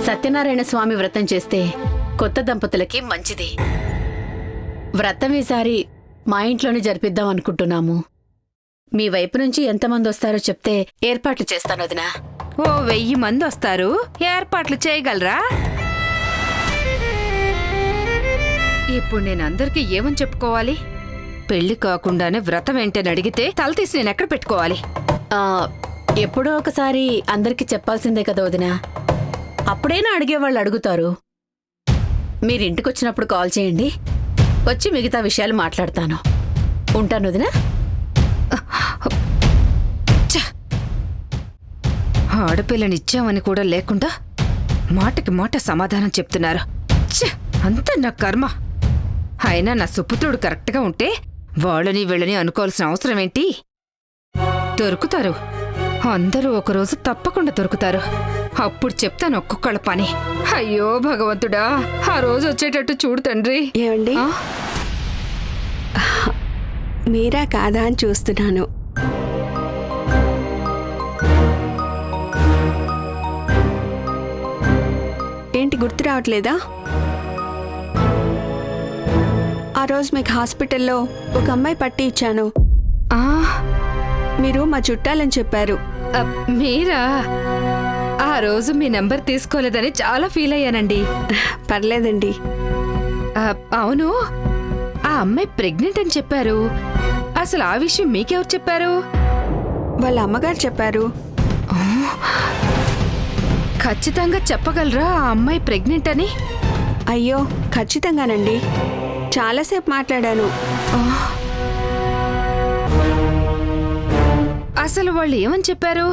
సత్యనారాయణ స్వామి వ్రతం చేస్తే కొత్త దంపతులకి మంచిది. వ్రతం ఈసారి మా ఇంట్లోనే జరిపిద్దాం అనుకుంటున్నాము. మీ వైపు నుంచి ఎంతమంది వస్తారో చెప్తే ఏర్పాట్లు చేస్తాను వదినా. ఓ 1000 మంది వస్తారు, ఏర్పాట్లు చేయగలరా? ఇప్పుడు నేను అందరికీ ఏమని చెప్పుకోవాలి? పెళ్లి కాకుండానే వ్రతం ఏంటని అడిగితే తల తీసి నేను ఎక్కడ పెట్టుకోవాలి? ఎప్పుడో ఒకసారి అందరికి చెప్పాల్సిందే కదా వదినా. అప్పుడైనా అడిగేవాళ్ళు అడుగుతారు. మీరింటికొచ్చినప్పుడు కాల్ చేయండి, వచ్చి మిగతా విషయాలు మాట్లాడతాను. ఉంటాను వదినా. ఆడపిల్లనిచ్చామని కూడా లేకుండా మాటకి మాట సమాధానం చెప్తున్నారు. అంతా నా కర్మ. అయినా నా సుపుత్రుడు కరెక్ట్గా ఉంటే వాళ్ళని వీళ్ళని అనుకోవాల్సిన అవసరం ఏంటి? దొరుకుతారు, అందరూ ఒకరోజు తప్పకుండా దొరుకుతారు. అప్పుడు చెప్తాను ఒక్కొక్కళ్ళ పని. అయ్యో భగవంతుడా, ఆ రోజు వచ్చేటట్టు చూడు తండ్రి. ఏమండి, మీరా కాదా అని చూస్తున్నాను. ఏంటి గుర్తు రావట్లేదా? ఆ రోజు మీకు హాస్పిటల్లో ఒక అమ్మాయి పట్టి ఇచ్చాను. మీరు మా చుట్టాలని చెప్పారు. మీరా? ఆ రోజు మీ నంబర్ తీసుకోలేదని చాలా ఫీల్ అయ్యానండి. పర్లేదండి. అవును, ఆ అమ్మాయి ప్రెగ్నెంట్ అని చెప్పారు. అసలు ఆ విషయం మీకెవరు చెప్పారు? వాళ్ళ అమ్మగారు చెప్పారు. ఖచ్చితంగా చెప్పగలరా ఆ అమ్మాయి ప్రెగ్నెంట్ అని? అయ్యో ఖచ్చితంగానండి, చాలాసేపు మాట్లాడాను. అసలు వాళ్ళు ఏమని చెప్పారు?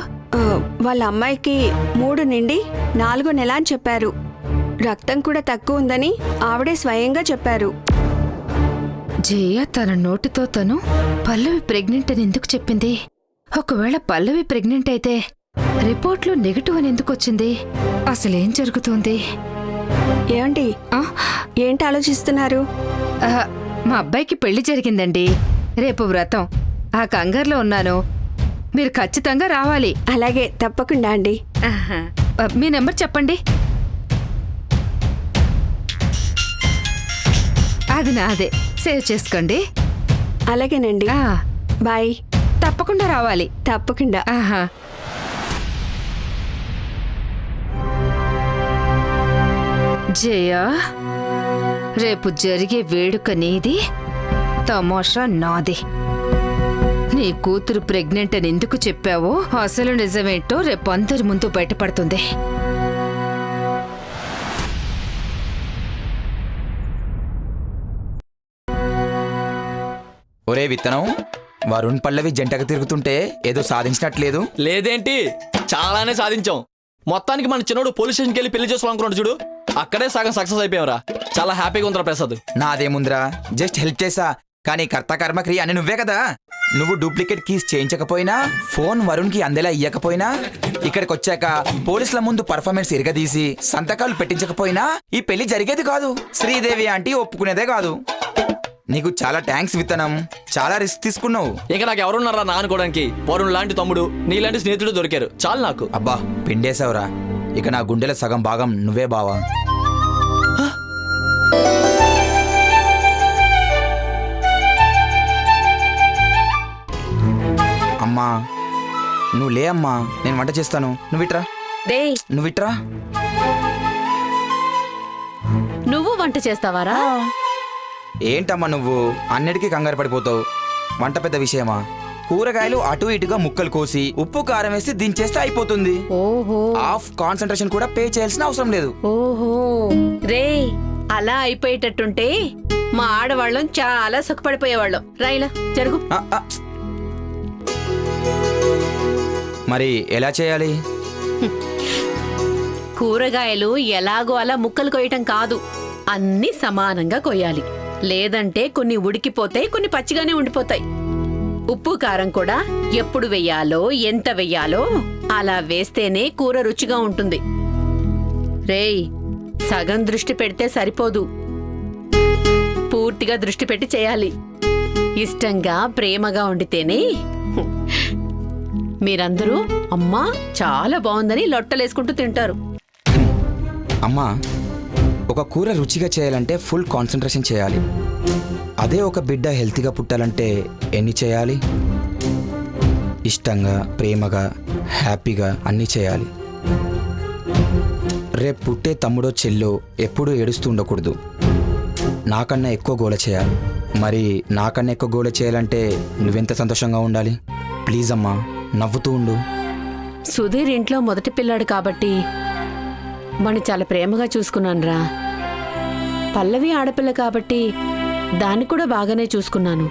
వాళ్ళ అమ్మాయికి 3 నుండి 4 నెల అని చెప్పారు. రక్తం కూడా తక్కువ ఉందని ఆవిడే స్వయంగా చెప్పారు. జయ తన నోటితో తను పల్లవి ప్రెగ్నెంట్ అని ఎందుకు చెప్పింది? ఒకవేళ పల్లవి ప్రెగ్నెంట్ అయితే రిపోర్ట్లో నెగటివ్ అని ఎందుకు వచ్చింది? అసలేం జరుగుతోంది? ఏమండి, ఏంటి ఆలోచిస్తున్నారు? మా అబ్బాయికి పెళ్లి జరిగిందండి, రేపు వ్రతం. ఆ కంగారులో ఉన్నాను, మీరు ఖచ్చితంగా రావాలి. అలాగే, తప్పకుండా అండి. మీ నెంబర్ చెప్పండి. అది నాదే, సేవ్ చేసుకోండి. అలాగేనండి, బాయ్. తప్పకుండా రావాలి. తప్పకుండా. జయ, రేపు జరిగే వేడుక నీది, తమాషా నాది. నీ కూతురు ప్రెగ్నెంట్ అని ఎందుకు చెప్పావో అసలు నిజమేంటో రేపు అందరి ముందు బయటపడుతుంది. ఒరే విత్తనం, వరుణ్ పల్లవి జంటకు తిరుగుతుంటే ఏదో సాధించినట్లేదు? లేదేంటి, చాలానే సాధించాం. మొత్తానికి మన చిన్నోడు పోలీస్ స్టేషన్కి వెళ్ళి పెళ్లి చేసుకోవాలనుకున్నాడు చూడు, అక్కడే సగం సక్సెస్ అయిపోయావురా. చాలా హ్యాపీగా ఉందిరా ప్రసాద్. నాదేముందిరా, జస్ట్ హెల్ప్ చేసా. కానీ కర్త కర్మక్రియ అని నువ్వే కదా. నువ్వు డూప్లికేట్ కీస్ చేయించకపోయినా, ఫోన్ వరుణ్ కి అందేలా ఇయ్యకపోయినా, ఇక్కడికి వచ్చాక పోలీసుల ముందు పర్ఫార్మెన్స్ ఇరగదీసి సంతకాలు పెట్టించకపోయినా ఈ పెళ్లి జరిగేది కాదు. శ్రీదేవి ఆంటీ ఒప్పుకునేదే కాదు. నీకు చాలా థ్యాంక్స్ విత్తనం, చాలా రిస్క్ తీసుకున్నావు. ఇంకా నాకు ఎవరున్నారా నా అనుకోవడానికి? వరుణ్ లాంటి తమ్ముడు, నీలాంటి స్నేహితుడు దొరికారు, చాలు నాకు. అబ్బా పిండేశావురా, ఇక నా గుండెల సగం భాగం నువ్వే బావా. అమ్మా నువ్వు లే అమ్మా, నేను వంట చేస్తాను. నువ్విట్రా, నువ్విట్రా. నువ్వు వంట చేస్తావారా? ఏంటమ్మా నువ్వు అన్నిటికీ కంగారు పడిపోతావు? వంట పెద్ద విషయమా? కూరగాయలు అటు ఇటుగా ముక్కలు కోసి ఉప్పు కారం వేసి దించేస్తే అయిపోతుంది. ఓహో, హాఫ్ కాన్సంట్రేషన్ కూడా పే చేయాల్సిన అవసరం లేదు. ఓహో రే, అలా అయిపోయేటట్టుంటే మా ఆడవాళ్ళం చాలా సుఖపడిపోయేవాళ్ళం. రైలా జరుగు. మరి ఎలా చేయాలి? కూరగాయలు ఎలాగో అలా ముక్కలు కొయ్యటం కాదు, అన్నీ సమానంగా కొయ్యాలి. లేదంటే కొన్ని ఉడికిపోతాయి, కొన్ని పచ్చిగానే ఉండిపోతాయి. ఉప్పు కారం కూడా ఎప్పుడు వెయ్యాలో, ఎంత వెయ్యాలో అలా వేస్తేనే కూర రుచిగా ఉంటుంది. రేయ్, సగం దృష్టి పెడితే సరిపోదు, పూర్తిగా దృష్టి పెట్టి చేయాలి. ఇష్టంగా ప్రేమగా వండితేనే మీరందరూ అమ్మా చాలా బాగుందని లొట్టలేసుకుంటూ తింటారు. అమ్మా, ఒక కూర రుచిగా చేయాలంటే ఫుల్ కాన్సంట్రేషన్ చేయాలి. అదే ఒక బిడ్డ హెల్తీగా పుట్టాలంటే ఎన్ని చేయాలి? ఇష్టంగా, ప్రేమగా, హ్యాపీగా అన్నీ చేయాలి. రేపు పుట్టే తమ్ముడో చెల్లో ఎప్పుడూ ఏడుస్తూ ఉండకూడదు. నాకన్నా ఎక్కువ గోల చేయాలి. మరి నాకన్నా ఎక్కువ గోల చేయాలంటే నువ్వెంత సంతోషంగా ఉండాలి? ప్లీజ్ అమ్మా, నవ్వుతూ ఉండు. సుధీర్ ఇంట్లో మొదటి పిల్లాడు కాబట్టి వాణ్ణి చాలా ప్రేమగా చూసుకున్నానురా. పల్లవి ఆడపిల్ల కాబట్టి దాన్ని కూడా బాగానే చూసుకున్నాను.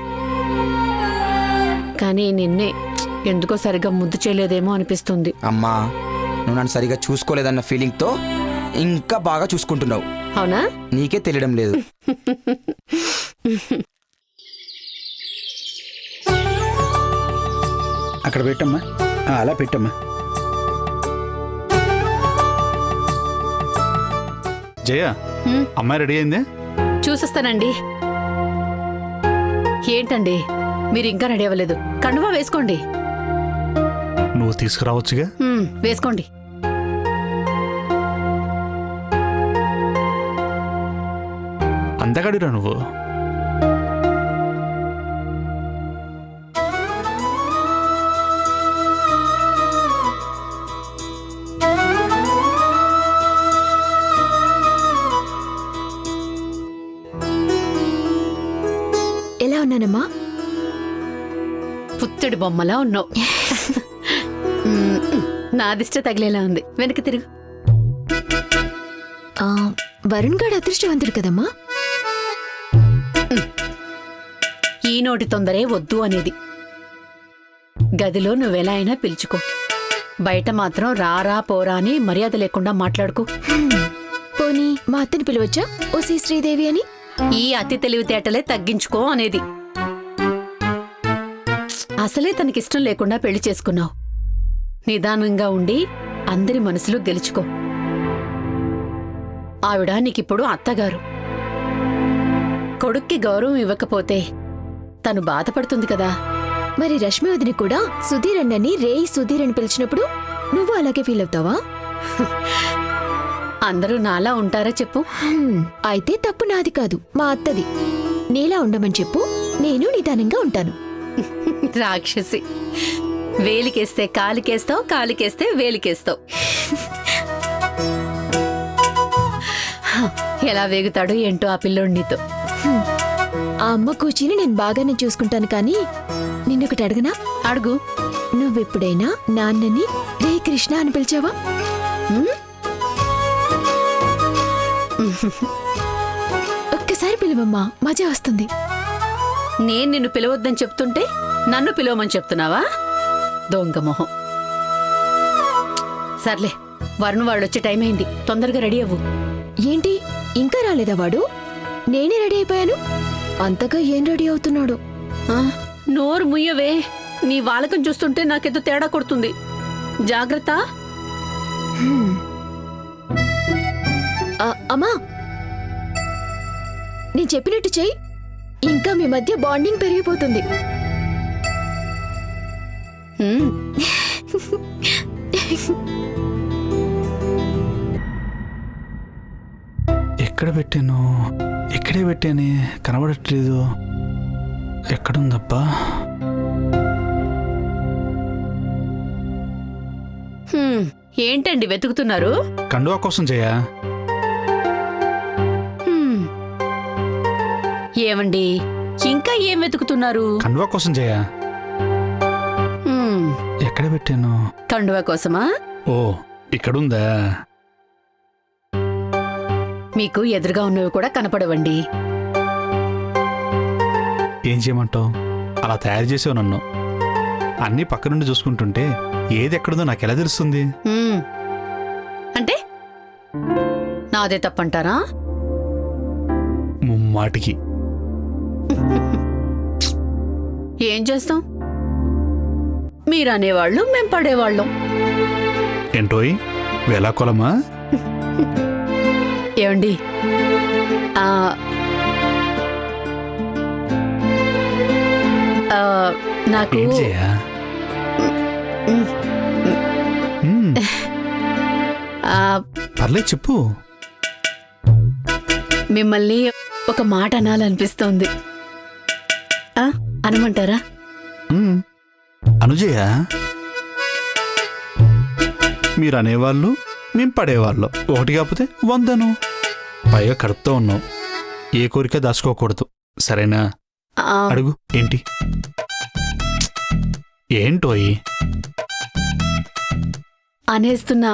కానీ నిన్నే ఎందుకో సరిగా ముద్దు చేయలేదేమో అనిపిస్తుంది. అమ్మా, నువ్వు నన్ను సరిగా చూసుకోలేదన్న ఫీలింగ్తో ఇంకా బాగా చూసుకుంటున్నావు. అవునా? నీకే తెలియడం లేదు. అక్కడ పెట్టమ్మా, అలా పెట్టమ్మా. జయ, అమ్మాయి రెడీ అయిందే? చూసిస్తానండి. ఏంటండి మీరు ఇంకా రెడీ అవ్వలేదు? కండువా వేసుకోండి. నువ్వు తీసుకురావచ్చుగా. వేసుకోండి. అందగాడిరా నువ్వు. ఎలా ఉన్నానమ్మా? పుత్తడి బొమ్మలా ఉన్నావు. నా దిష్ట తగిలేలా ఉంది. వెనక్కి తిరుగు. ఆ, వరుణ్ గాడు అదృష్టవంతుడు కదమ్మా. ఈ నోటి తొందరే వద్దు అనేది. గదిలో నువ్వెలా అయినా పిలుచుకో, బయట మాత్రం రారా పోరా అని మర్యాద లేకుండా మాట్లాడుకో. పోనీ మా అత్తని పిలవచ్చా ఓ శ్రీదేవి అని? ఈ అతి తెలివితేటలే తగ్గించుకో అనేది. అసలే తనకిష్టం లేకుండా పెళ్లి చేసుకున్నావు. నిదానంగా ఉండి అందరి మనసులు గెలుచుకో. ఆవిడ నీకిప్పుడు అత్తగారు. కొడుక్కి గౌరవం ఇవ్వకపోతే తను బాధపడుతుంది కదా. మరి రష్మి వదిని కూడా సుధీర్ అన్నని రేయ్ సుధీర్ అని పిలిచినప్పుడు నువ్వు అలాగే ఫీల్ అవుతావా? అందరూ నాలా ఉంటారా చెప్పు? అయితే తప్పు నాది కాదు, మా అత్తది. నీలా ఉండమని చెప్పు, నేను నిదానంగా ఉంటాను. రాక్షసి, వేలికేస్తే కాలికేస్తావు, కాలికేస్తే వేలికేస్తావు. ఎలా వేగుతాడో ఏంటో ఆ పిల్లోడు నీతో. ఆ అమ్మ కూచిని నేను బాగానే చూసుకుంటాను, కానీ నిన్నొకటి అడగనా? అడుగు. నువ్వెప్పుడైనా నాన్నని రే కృష్ణ అని పిలిచావా? ఒక్కసారి పిలువమ్మా, మజా వస్తుంది. నేను నిన్ను పిలవద్దని చెప్తుంటే నన్ను పిలవమని చెప్తున్నావా? దొంగ మొహం. సర్లే, వరుణ్ వాడొచ్చే టైం అయింది, తొందరగా రెడీ అవ్వు. ఏంటి ఇంకా రాలేదా వాడు? నేనే రెడీ అయిపోయాను. అంతగా ఏం రెడీ అవుతున్నాడు? నోరు ముయ్యవే, నీ వాలకం చూస్తుంటే నాకేదో తేడా కొడుతుంది. జాగ్రత్త. అమ్మా, నేను చెప్పినట్టు చెయ్యి, ఇంకా మీ మధ్య బాండింగ్ పెరిగిపోతుంది. ఎక్కడ పెట్టాను? ఎక్కడే పెట్టానే, కనబడట్లేదు. ఎక్కడుందబ్బా? ఏంటండి వెతుకుతున్నారు? కండువా కోసం చేయా. ఏమండి, ఇంకా ఏం వెతుకుతున్నారు? కండువా కోసం చేయా. ఎక్కడ పెట్టాను? కండువా కోసమా? ఓ, ఇక్కడుందా? మీకు ఎదురుగా ఉన్నవి కూడా కనపడవండి. ఏం చేయమంటావు? అలా తయారు చేసావు నన్ను. అన్నీ పక్క నుండి చూసుకుంటుంటే ఏది ఎక్కడుందో నాకెలా తెలుస్తుంది? అంటే నాదే తప్పంటారా? ముమ్మాటికి. ఏం చేస్తాం? మీరనేవాళ్ళు, మేం పడేవాళ్ళం. ఏంటోయ్, వేలాకొలమా? ఏమండి, నాకు పర్లేదు చెప్పు. మిమ్మల్ని ఒక మాట అనాలనిపిస్తోంది. అనమంటారా? అనుజయ, మీరు అనేవాళ్ళు, మేము పడేవాళ్ళు. ఒకటి కాకపోతే 100. పైగా కడుపుతో ఉన్నావు. ఏ కోరిక దాచుకోకూడదు, సరేనా? అడుగు. ఏంటి? ఏంటోయ్ అనేస్తున్నా.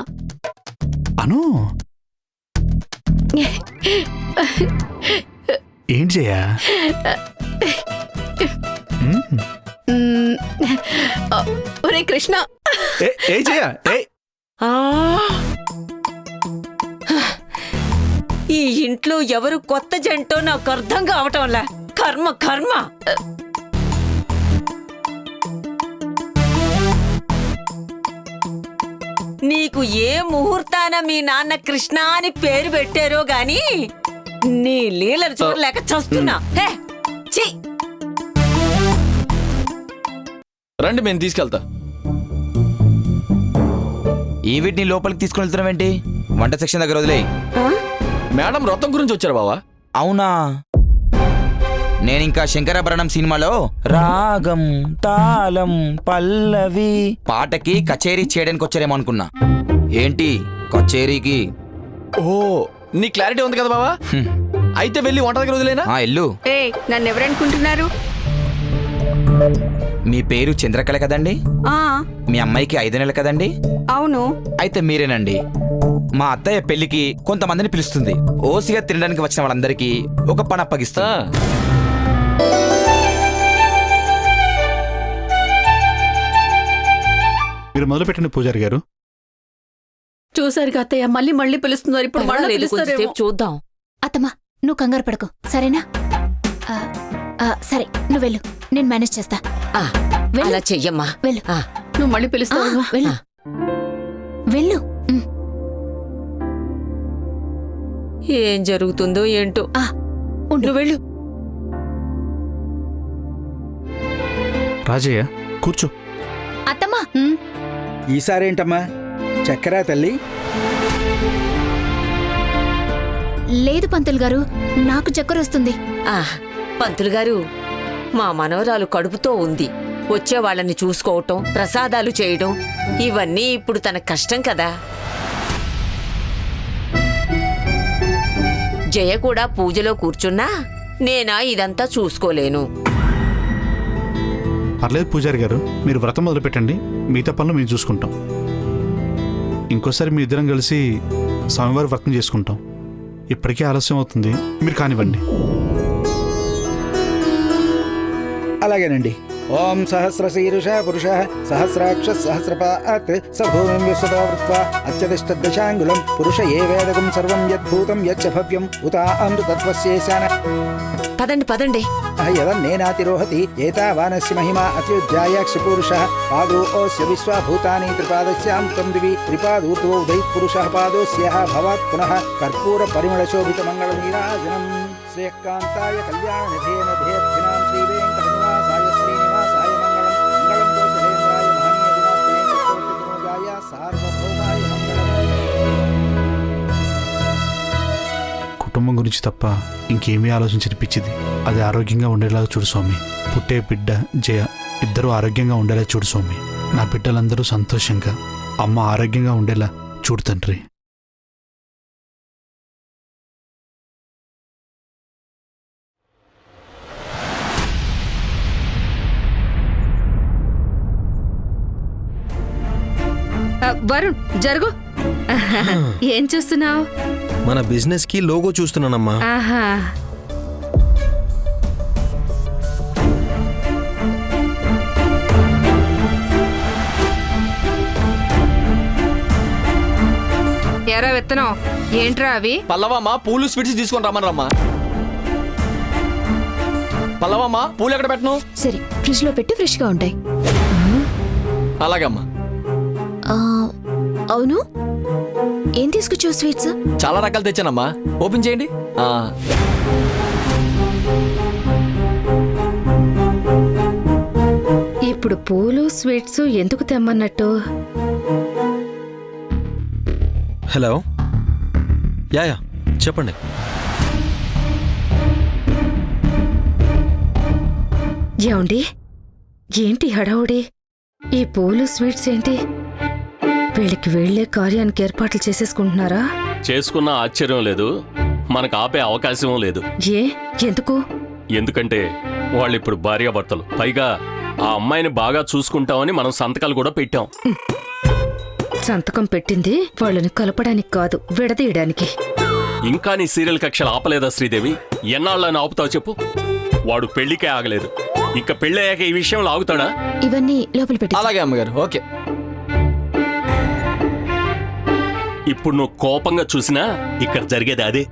అను. ఏం చేయా? ఒరే కృష్ణ, ఏ చేయా? ఈ ఇంట్లో ఎవరు కొత్త జంటో నాకు అర్థం కావటంలా. కర్మ కర్మ. నీకు ఏ ముహూర్తాన మీ నాన్న కృష్ణ అని పేరు పెట్టారో గాని నీ లీలలు చూడలేక చస్తున్నా. రండి, మేము తీసుకెళ్తా. ఈ వీటిని లోపలికి తీసుకుని వెళ్తున్నావేంటి? వంట సెక్షన్ దగ్గర వదిలే. మేడం వ్రతం గురించి వచ్చారు బావా? అవునా? నేనింకా శంకరాభరణం సినిమాలో రాగం తాళం పల్లవి పాటకి కచేరీ చేయడానికి వచ్చారేమో అనుకున్నా. ఏంటి కచేరీకి? ఓ, నీ క్లారిటీ ఉంది కదా బావా? అయితే వెళ్ళి వంట దగ్గర వదిలేనా? ఎల్లు. నన్ను ఎవరనుకుంటున్నారు? మీ పేరు చంద్రకళ కదండి? ఆ, మీ అమ్మాయికి 5 నెలలు కదండి? అవును. అయితే మీరేనండి. మా అత్తయ్య పెళ్లికి కొంతమందిని పిలుస్తుంది. ఓసిగా తినడానికి వచ్చిన వాళ్ళందరికీ ఒక పని అప్పగిస్తా. మీరు మొదలు పెట్టండి పూజారి గారు. చూసారు అత్తయ్య, మళ్ళీ మళ్ళీ పిలుస్తున్నారు. ఇప్పుడు మళ్ళీ పర్వాలేదు, పిలుస్తారేమో. కొంచెంసేపు చూద్దాం. అత్తమ్మా నువ్వు కంగారు పడకు, సరేనా? సరే నువ్వు వెళ్ళు, నేను మేనేజ్ చేస్తా. ఆ, వెళ్ళు. అలా చెయ్యమ్మా. వెళ్ళు. ఆ, నువ్వు మళ్ళీ పిలుస్తావా? వెళ్ళు వెళ్ళు. ఏం జరుగుతుందో ఏంటో. ఉండు. నువ్వు వెళ్ళు. రాజయ్య కూర్చో. అత్తమ్మా ఈసారేంటమ్మా చక్కెర తల్లి? లేదు పంతులు గారు, నాకు చక్కెర వస్తుంది. ఆ, పంతులు గారు, మా మనవరాలు కడుపుతో ఉంది. వచ్చే వాళ్ళని చూసుకోవటం, ప్రసాదాలు చేయడం, ఇవన్నీ ఇప్పుడు తన కష్టం కదా. జయ కూడా పూజలో కూర్చున్నా నేనా ఇదంతా చూసుకోలేను. పర్లేదు పూజారి గారు, మీరు వ్రతం మొదలు పెట్టండి, మిగతా పనులు మేము చూసుకుంటాం. ఇంకోసారి మీ ఇద్దరం కలిసి స్వామివారి వ్రతం చేసుకుంటాం. ఇప్పటికే ఆలస్యం అవుతుంది, మీరు కానివ్వండి. అలాగేనండి. ఓం సహస్రశీరుష పురుష సహస్రాక్ష సహస్రపాత్ స భూమిం విశ్వతో వృత్వా అత్యతిష్టదశాంగులం పురుష ఏ వేదకం సర్వం యద్భూతం యచ్చ భవ్యం ఉత అమృత తత్వస్యేశాన. పదండి పదండి. యదన్నేనాతిరోహతి ఏతావానస్య మహిమా అత్యుజ్జాయాక్ష పురుషః పాదోస్య విశ్వభూతాని త్రిపాదస్యామృతం దివి త్రిపాదూర్ధ్వో ఉదయః పురుషః పాదోస్యః భవాత్ పునః కర్పూర పరిమళ శోభిత మంగళ నీరాజనం శ్రేయకాంతాయ కళ్యాణనిధే నభేర్ధినాం శ్రీ వెంకటనివాసాయ శ్రీనివాసాయ మంగళం మంగళం కోశలేంద్రాయ మహనీయ గుణాత్మనే చక్రవర్తితనూజాయ సార్వభౌమాయ మంగళం. కుటుంబం గురించి తప్ప ఇంకేమీ ఆలోచించని పిచ్చిది. అది ఆరోగ్యంగా ఉండేలాగా చూడు స్వామి. పుట్టే బిడ్డ జయ ఇద్దరూ ఆరోగ్యంగా ఉండేలా చూడు స్వామి. నా బిడ్డలందరూ సంతోషంగా, అమ్మ ఆరోగ్యంగా ఉండేలా చూడు తండ్రి. వరుణ్ జరుగు. ఏం చూస్తున్నావు? మన బిజినెస్ కి లోగో చూస్తున్నానమ్మా. ఆహా, ఎరా విత్తనం ఏంట్రా అవి? పల్లవమ్మా పూలు స్వీట్స్ తీసుకొని రమ్మనమ్మా. పల్లవమ్మా పూలు ఎక్కడ పెట్టను? సరే ఫ్రిడ్జ్ లో పెట్టి ఫ్రెష్ గా ఉంటాయి. అలాగమ్మా. అవును, ఏం తీసుకొచ్చావు స్వీట్స్? చాలా రకాలు తెచ్చానమ్మా, ఓపెన్ చేయండి. ఇప్పుడు పూలు స్వీట్స్ ఎందుకు తెమ్మన్నట్టు? హలో, యా చెప్పండి. ఏమండి, ఏంటి హడావుడి? ఈ పూలు స్వీట్స్ ఏంటి? వీళ్ళకి వెళ్లే కార్యానికి ఏర్పాట్లు చేసేసుకుంటున్నారా? చేసుకున్న ఆశ్చర్యం లేదు, మనకు ఆపే అవకాశం లేదు. ఎందుకు? ఎందుకంటే వాళ్ళిప్పుడు భార్యాభర్తలు. పైగా ఆ అమ్మాయిని బాగా చూసుకుంటామని మనం సంతకాలు కూడా పెట్టాం. సంతకం పెట్టింది వాళ్ళని కలపడానికి కాదు, విడదీయడానికి. ఇంకా నీ సీరియల్ కక్షలు ఆపలేదా శ్రీదేవి? ఎన్నాళ్ళని ఆపుతావు చెప్పు? వాడు పెళ్లికే ఆగలేదు, ఇంకా పెళ్ళయ్యాక ఈ విషయంలో ఆగుతాడా? ఇవన్నీ లోపల పెట్టి. అలాగే అమ్మగారు. ఓకే. ఇప్పుడు నువ్వు కోపంగా చూసినా ఇక్కడ జరిగేది అదే.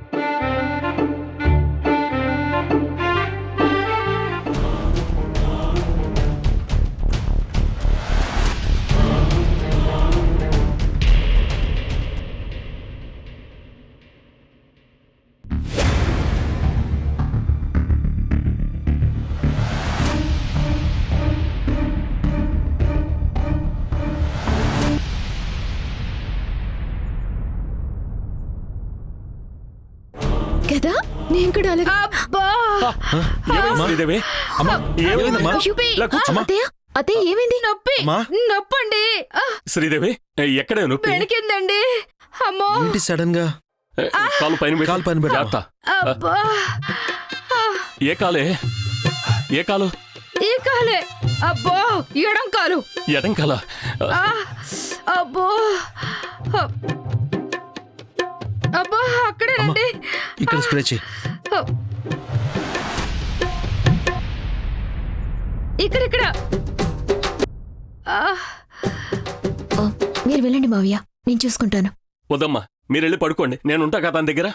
కదా, నేను కూడా అలాగే. ఏమైంది శ్రీదేవి? అమ్మా, ఏమైందమ్మా? ఇలా కూర్చోమ్మా. అత్తయ్య ఏమైంది? నొప్పండి. శ్రీదేవి ఎక్కడే నొప్పి? పెణికిందండి. అమ్మో, ఏంటి సడన్ గా? కాలు పైన పెట్టు. కాలు పైన పెట్టు. జాగ్రత్త. ఏ కాలే? ఏ కాలు? ఈ కాలే. అబ్బో ఎడం కాలు. ఎడం కాల ఆ, అబ్బో అబ్బో అక్కడే రండి. ఇక్కడ స్ప్రే చేయి. ఇక్కడ మీరు వెళ్ళండి మావయ్య, నేను చూసుకుంటాను. వద్దమ్మా, మీరు వెళ్ళి పడుకోండి, నేను ఉంటా కదా తన దగ్గర.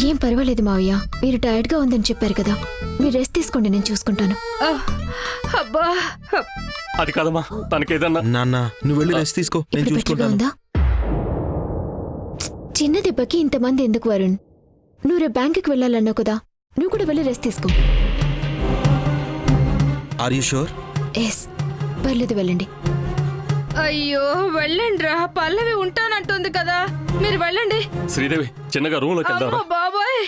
ఏం పర్వాలేదు మావయ్య, మీరు టైర్డ్ గా ఉందని చెప్పారు కదా, మీరు రెస్ట్ తీసుకోండి, నేను చూసుకుంటాను. అబ్బా అది కాదమ్మా, తనకేదన్నా. నాన్న నువ్వు వెళ్ళి రెస్ట్ తీసుకో, నేను ఇప్పుడు బెటర్గా చూసుకుంటాను. ఉందా? చిన్న దెబ్బకి ఇంతమంది ఎందుకు వరుణ్? నువ్వు రేపు బ్యాంకుకి వెళ్ళాలన్నావు కదా, నువ్వు కూడా వెళ్ళి రెస్ట్ తీసుకో. Are you sure? ఎస్, పర్లేదు వెళ్ళండి. అయ్యో వెళ్ళండి రా, పల్లవి ఉంటానంటుంది కదా, మీరు వెళ్ళండి. శ్రీదేవి చిన్నగా రూమ్ లోకి వెళ్దాం. అమ్మో బాబాయ్,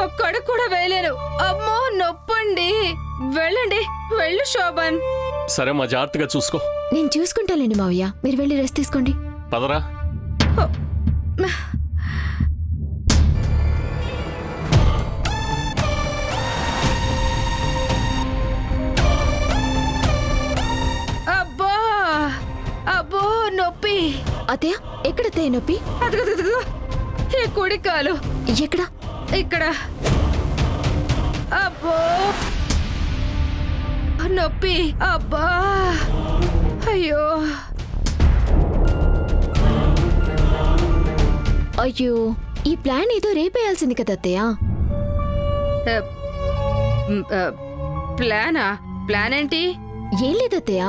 ఒక్కడు కూడా వేయలేను. అమ్మో నొప్పండి. వెళ్ళండి, వెళ్ళు శోభన్. సరే మా జాగ్రత్తగా చూసుకో. నేను చూసుకుంటానండి మావయ్య, మీరు వెళ్ళి రెస్ట్ తీసుకోండి. పదరా. అబ్బా అబ్బో నొప్పి. అత్తయ్య ఎక్కడ అత్తయ్య నొప్పి? అదిగో ఈ కుడి కాలు. ఎక్కడ? ఇక్కడ. అబ్బో నొప్పి. అబ్బా అయ్యో అయ్యో, ఈ ప్లాన్ ఏదో రేపేయాల్సింది కదా అత్తయ్య. ప్లాన్ ఏంటి? ఏం లేదత్తయ్య,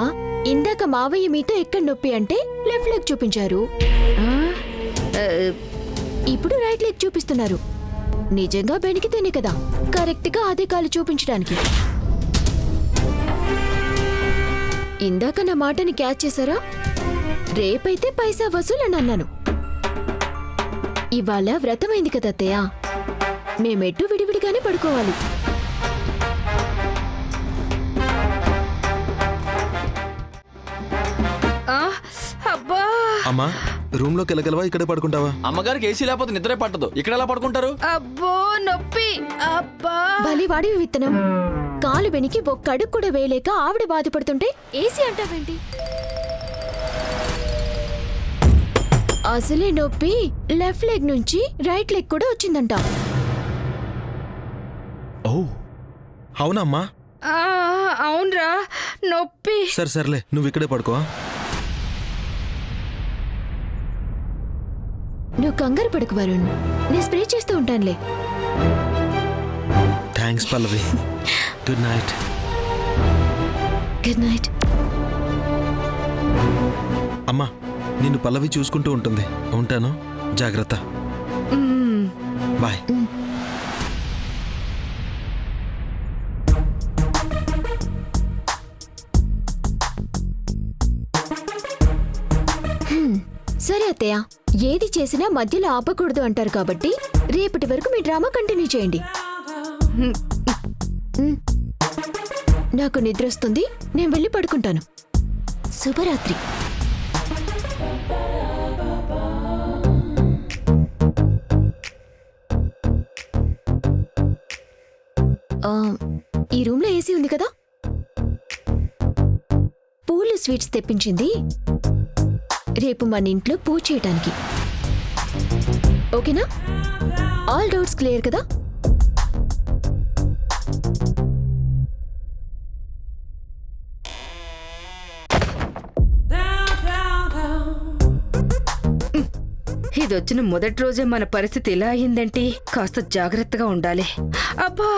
ఇందాక మావయ్య మీతో ఎక్కడ నొప్పి అంటే లెఫ్ట్ లెగ్ చూపించారు, ఇప్పుడు రైట్ లెగ్ చూపిస్తున్నారు. నిజంగా బెనికితేనే కదా కరెక్ట్ గా అదే కాలు చూపించడానికి. ఇందాక నా మాటని క్యాచ్ చేశారా? రేపైతే పైసా వసూలు అని అన్నాను. ఇవాళ వ్రతమైంది కదా అత్తయ్య, మేమెట్టు విడివిడిగానే పడుకోవాలి. అబ్బా అమ్మా, రూమ్ లోకి వెళ్ళగలవా? ఇక్కడే పడుకుంటావా? అమ్మగారికి ఏసీ లేకపోతే నిద్రే పట్టదు, ఇక్కడ ఎలా పడుకుంటారు? అబ్బో నొప్పి. అబ్బా బలి వాడి విత్తనం, కాలు వెనికి ఒక్క అడుగు కూడా వేయలేక ఆవిడ బాధపడుతుంటే ఏసీ అంటావేంటి? అసలే నొప్పి లెఫ్ట్ లెగ్ నుంచి రైట్ లెగ్ కూడా వచ్చిందంట. ఓ అవునమ్మా. అవునరా నొప్పి. సరే సర్లే, నువ్వు ఇక్కడే పడుకో. నువ్వు కంగారు పడుకు వరుణ్, నేను స్ప్రే చేస్తూ ఉంటానులే. Thanks Pallavi. Good night. Good night. అమ్మా, నిన్ను పల్లవి చూసుకుంటూ ఉంటుంది. ఉంటాను, జాగ్రత్త. బాయ్. సరే అత్తయ్య, ఏది చేసినా మధ్యలో ఆపకూడదు అంటారు కాబట్టి రేపటి వరకు మీ డ్రామా కంటిన్యూ చేయండి. నాకు నిద్ర వస్తుంది, నేను వెళ్ళి పడుకుంటాను. శుభరాత్రి. ఈ రూమ్లో ఏసీ ఉంది కదా, పూలు స్వీట్స్ తెప్పించింది రేపు మన ఇంట్లో పూజ చేయటానికి. ఓకేనా? ఆల్ డౌట్స్ క్లియర్ కదా? ఇదొచ్చిన మొదటి రోజే మన పరిస్థితి ఇలా అయిందంటే కాస్త జాగ్రత్తగా ఉండాలి. అబ్బా